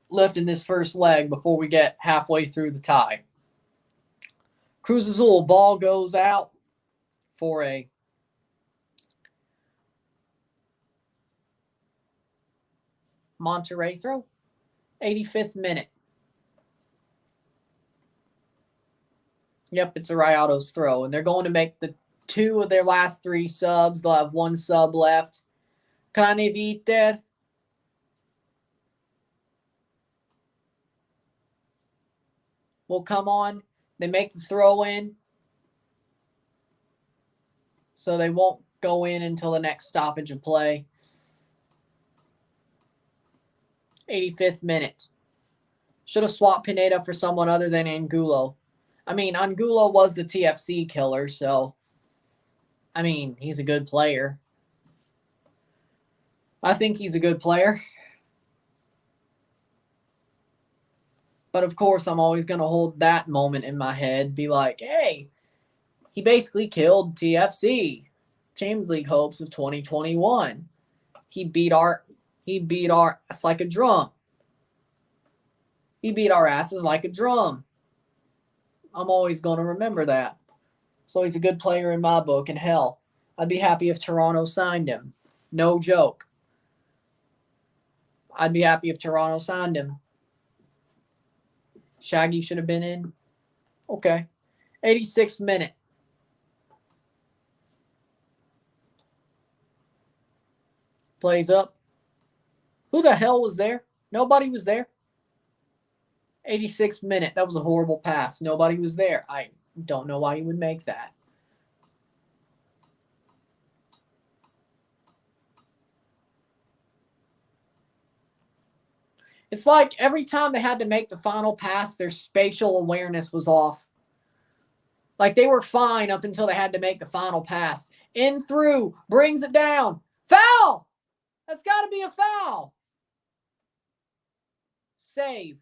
Left in this first leg before we get halfway through the tie. Cruz Azul, ball goes out for a Monterrey throw. 85th minute. Yep, it's a Rayados throw. And they're going to make the 2 of their last 3 subs. They'll have 1 sub left. Craneviter. Will come on. They make the throw in. So they won't go in until the next stoppage of play. 85th minute. Should have swapped Pineda for someone other than Angulo. I mean, Angulo was the TFC killer, so, I mean, he's a good player. I think he's a good player. But of course, I'm always going to hold that moment in my head, be like, hey, he basically killed TFC, Champions League hopes of 2021. He beat our ass like a drum. He beat our asses like a drum. I'm always going to remember that. So he's a good player in my book, and hell, I'd be happy if Toronto signed him. No joke. I'd be happy if Toronto signed him. Shaggy should have been in. Okay. 86th minute. Plays up. Who the hell was there? Nobody was there. 86th minute. That was a horrible pass. Nobody was there. I don't know why you would make that. It's like every time they had to make the final pass, their spatial awareness was off. Like they were fine up until they had to make the final pass. In through, brings it down. Foul! That's got to be a foul. Save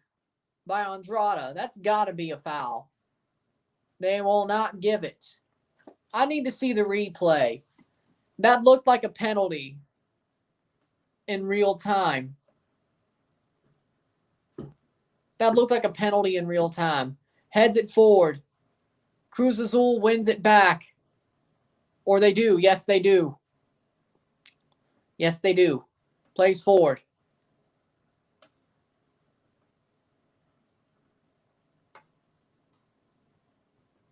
by Andrada. That's got to be a foul. They will not give it. I need to see the replay. That looked like a penalty in real time. That looked like a penalty in real time. Heads it forward. Cruz Azul wins it back. Or they do. Yes, they do. Yes, they do. Plays forward.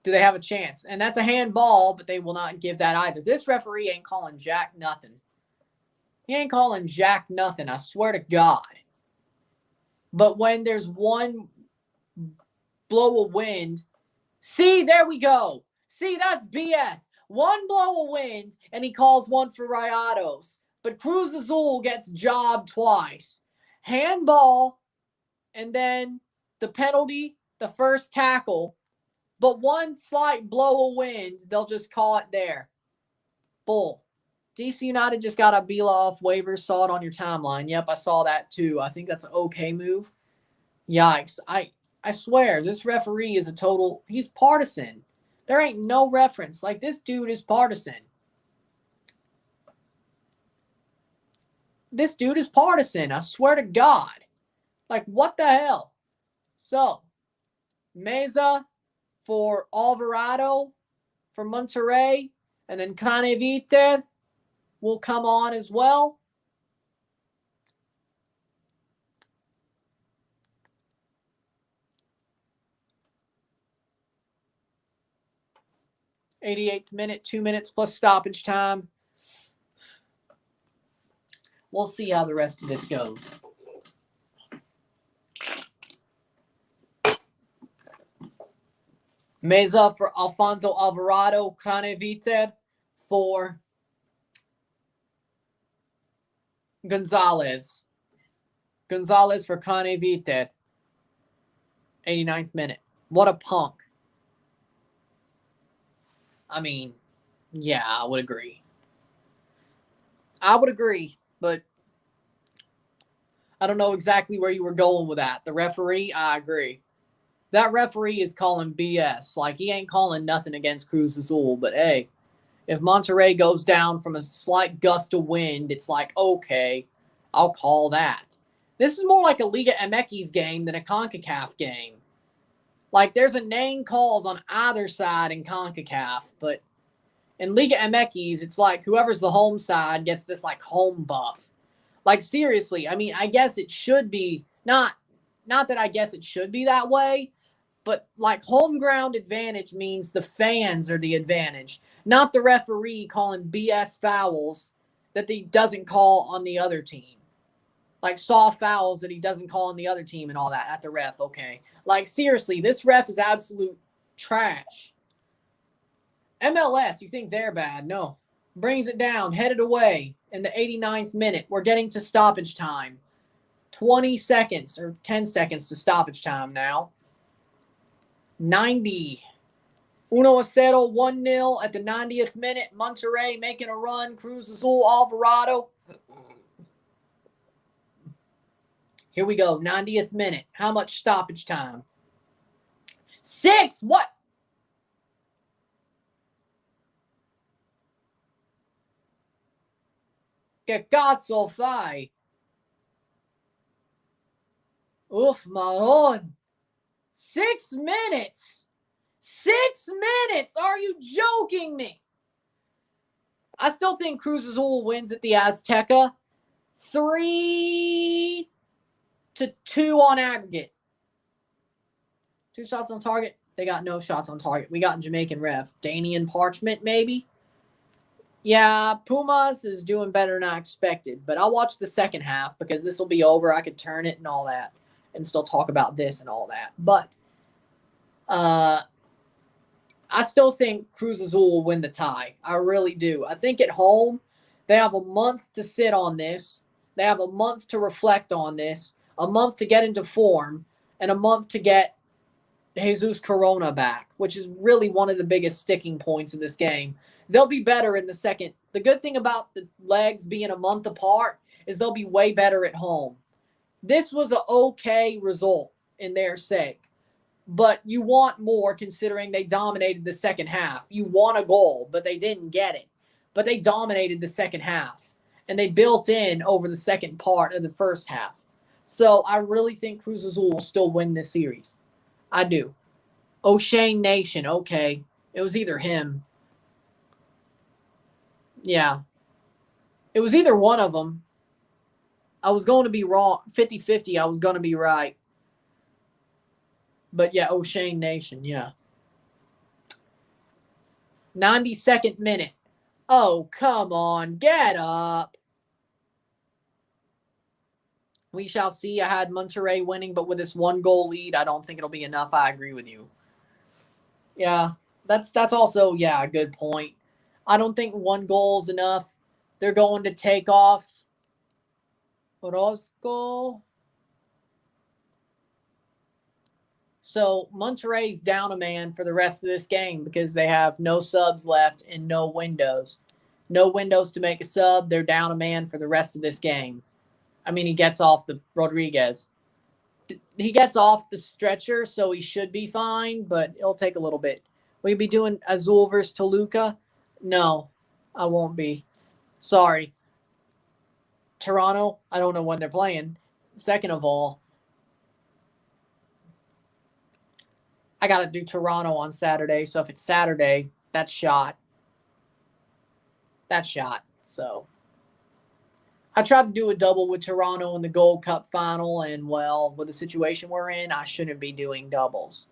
Do they have a chance? And that's a handball, but they will not give that either. This referee ain't calling Jack nothing. He ain't calling Jack nothing, I swear to God. But when there's one blow of wind, see, there we go. See, that's BS. One blow of wind, and he calls one for Rayados. But Cruz Azul gets jobbed twice. Handball, and then the penalty, the first tackle. But one slight blow of wind, they'll just call it there. Bull. DC United just got a Bila off waivers. Saw it on your timeline. Yep, I saw that too. I think that's an okay move. Yikes. I swear, this referee is a total... He's partisan. There ain't no reference. Like, this dude is partisan. This dude is partisan. I swear to God. Like, what the hell? So, Meza for Alvarado for Monterrey, and then Canevite will come on as well. '88th minute, 2 minutes plus stoppage time. We'll see how the rest of this goes. Meza for Alfonso Alvarado, Canevite for Gonzalez. Gonzalez for Canevite. 89th minute. What a punk. I mean, yeah, I would agree. But I don't know exactly where you were going with that. The referee, I agree. That referee is calling BS. Like, he ain't calling nothing against Cruz Azul. But, hey, if Monterrey goes down from a slight gust of wind, it's like, okay, I'll call that. This is more like a Liga MX game than a CONCACAF game. Like, there's a name calls on either side in CONCACAF. But in Liga MX, it's like whoever's the home side gets this, like, home buff. Like, seriously, I mean, I guess it should be not that I guess it should be that way, but like home ground advantage means the fans are the advantage, not the referee calling BS fouls that he doesn't call on the other team. Like soft fouls that he doesn't call on the other team and all that at the ref, okay? Like, seriously, this ref is absolute trash. MLS, you think they're bad? No. Brings it down, headed away in the 89th minute. We're getting to stoppage time. 20 seconds or 10 seconds to stoppage time now. 90. 1-0, 1-0 at the 90th minute. Monterrey making a run. Cruz Azul, Alvarado. Here we go. 90th minute. How much stoppage time? 6. What? Que cazzo fai? Oof, Maron. 6 minutes. 6 minutes. Are you joking me? I still think Cruz Azul wins at the Azteca. 3-2 on aggregate. 2 shots on target. They got no shots on target. We got Jamaican ref. Danian Parchment, maybe? Yeah, Pumas is doing better than I expected. But I'll watch the second half because this will be over. I could turn it and all that and still talk about this and all that. But I still think Cruz Azul will win the tie. I really do. I think at home, they have a month to sit on this. They have a month to reflect on this, a month to get into form, and a month to get Jesus Corona back, which is really one of the biggest sticking points of this game. They'll be better in the second. The good thing about the legs being a month apart is they'll be way better at home. This was an okay result in their sake. But you want more considering they dominated the second half. You want a goal, but they didn't get it. But they dominated the second half. And they built in over the second part of the first half. So I really think Cruz Azul will still win this series. I do. O'Shane Nation, okay. It was either him. Yeah. It was either one of them. I was going to be wrong. 50-50, I was going to be right. But yeah, O'Shane Nation, yeah. 92nd minute. Oh, come on. Get up. We shall see. I had Monterrey winning, but with this 1-goal lead, I don't think it'll be enough. I agree with you. Yeah, that's also, yeah, a good point. I don't think 1 goal is enough. They're going to take off Orozco. So Monterrey's down a man for the rest of this game because they have no subs left and no windows. No windows to make a sub. They're down a man for the rest of this game. I mean, he gets off the Rodriguez. He gets off the stretcher, so he should be fine, but it'll take a little bit. Will you be doing Azul versus Toluca? No, I won't be. Sorry. Toronto, I don't know when they're playing. Second of all, I got to do Toronto on Saturday, so if it's Saturday, that's shot. That's shot, so... I tried to do a double with Toronto in the Gold Cup final, and, well, with the situation we're in, I shouldn't be doing doubles.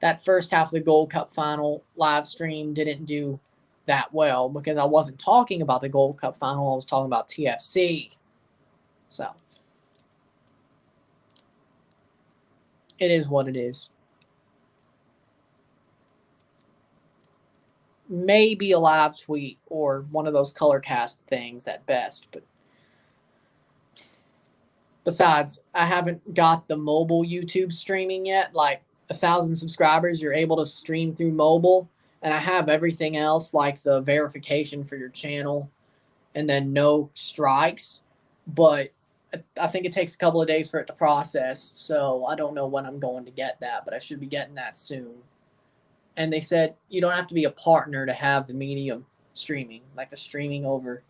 That first half of the Gold Cup final live stream didn't do that well because I wasn't talking about the Gold Cup final. I was talking about TFC. So, it is what it is. Maybe a live tweet or one of those color cast things at best. But besides, I haven't got the mobile YouTube streaming yet. Like 1,000 subscribers, you're able to stream through mobile. And I have everything else like the verification for your channel and then no strikes. But I think it takes a couple of days for it to process. So I don't know when I'm going to get that, but I should be getting that soon. And they said you don't have to be a partner to have the medium streaming, like the streaming over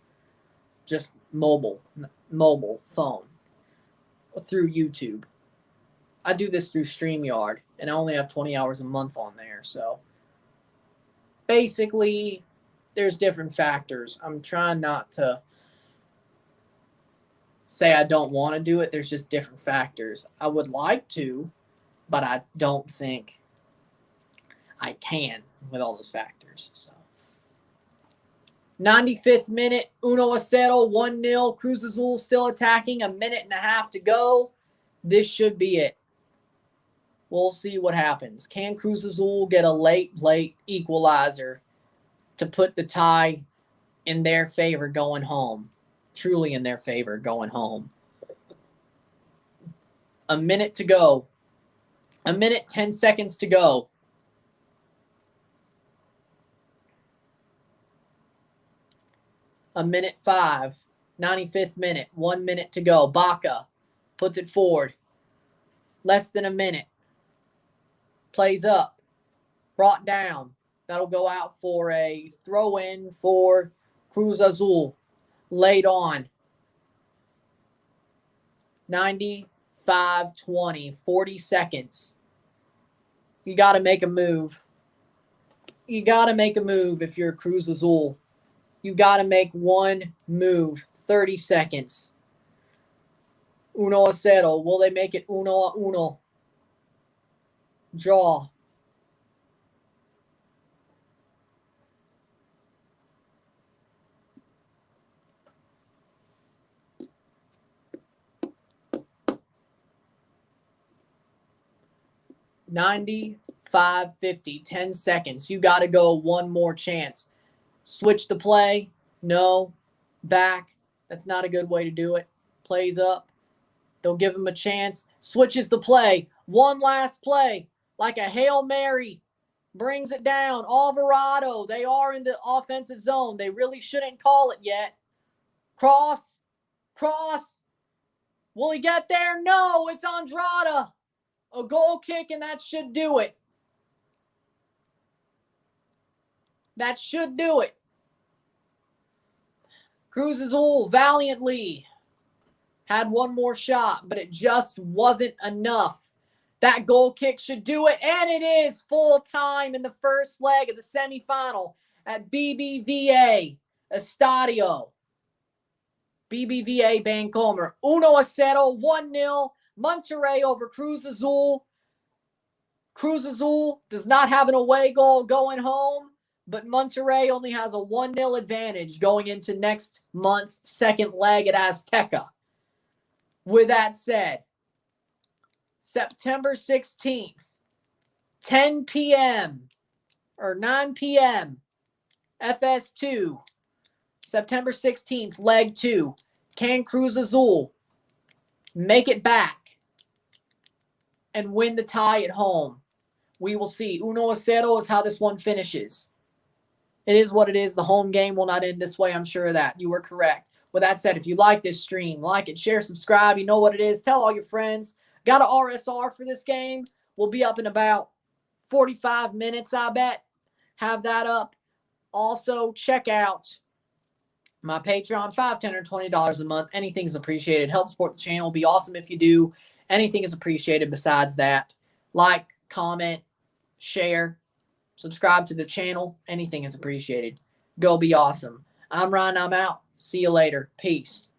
just mobile phone through YouTube. I do this through StreamYard, and I only have 20 hours a month on there. So basically, there's different factors. I'm trying not to say I don't want to do it. There's just different factors. I would like to, but I don't think I can with all those factors. So 95th minute, 1-0, 1-0. Cruz Azul still attacking. 1.5 minutes to go. This should be it. We'll see what happens. Can Cruz Azul get a late equalizer to put the tie in their favor going home? truly in their favor going home. A minute to go. A minute, 10 seconds to go. A minute 5. 95th minute. 1 minute to go. Baca puts it forward. Less than a minute. Plays up. Brought down. That'll go out for a throw-in for Cruz Azul. Laid on. 95-20. 40 seconds. You got to make a move. You got to make a move if you're Cruz Azul. You got to make one move. 30 seconds. 1-0. Will they make it 1-1? Draw. $95.50. 10 seconds. You got to go one more chance. Switch the play. No. Back. That's not a good way to do it. Plays up. They'll give him a chance. Switches the play. One last play. Like a Hail Mary. Brings it down. Alvarado. They are in the offensive zone. They really shouldn't call it yet. Cross. Cross. Will he get there? No. It's Andrada. A goal kick, and that should do it. That should do it. Cruz Azul valiantly had one more shot, but it just wasn't enough. That goal kick should do it, and it is full time in the first leg of the semifinal at BBVA Estadio. BBVA Bancomer. 1-0, 1-0. Monterrey over Cruz Azul. Cruz Azul does not have an away goal going home, but Monterrey only has a 1-0 advantage going into next month's second leg at Azteca. With that said, September 16th, 10 p.m. or 9 p.m., FS2, September 16th, leg 2. Can Cruz Azul make it back and win the tie at home? We will see. 1-0 is how this one finishes. It is what it is. The home game will not end this way. I'm sure of that. You were correct. With that said, if you like this stream, like it, share, subscribe. You know what it is. Tell all your friends. Got an RSR for this game. We'll be up in about 45 minutes, I bet. Have that up. Also, check out my Patreon, $5, $10, or $20 a month. Anything's appreciated. Help support the channel. Be awesome if you do. Anything is appreciated besides that. Like, comment, share, subscribe to the channel. Anything is appreciated. Go be awesome. I'm Ryan. I'm out. See you later. Peace.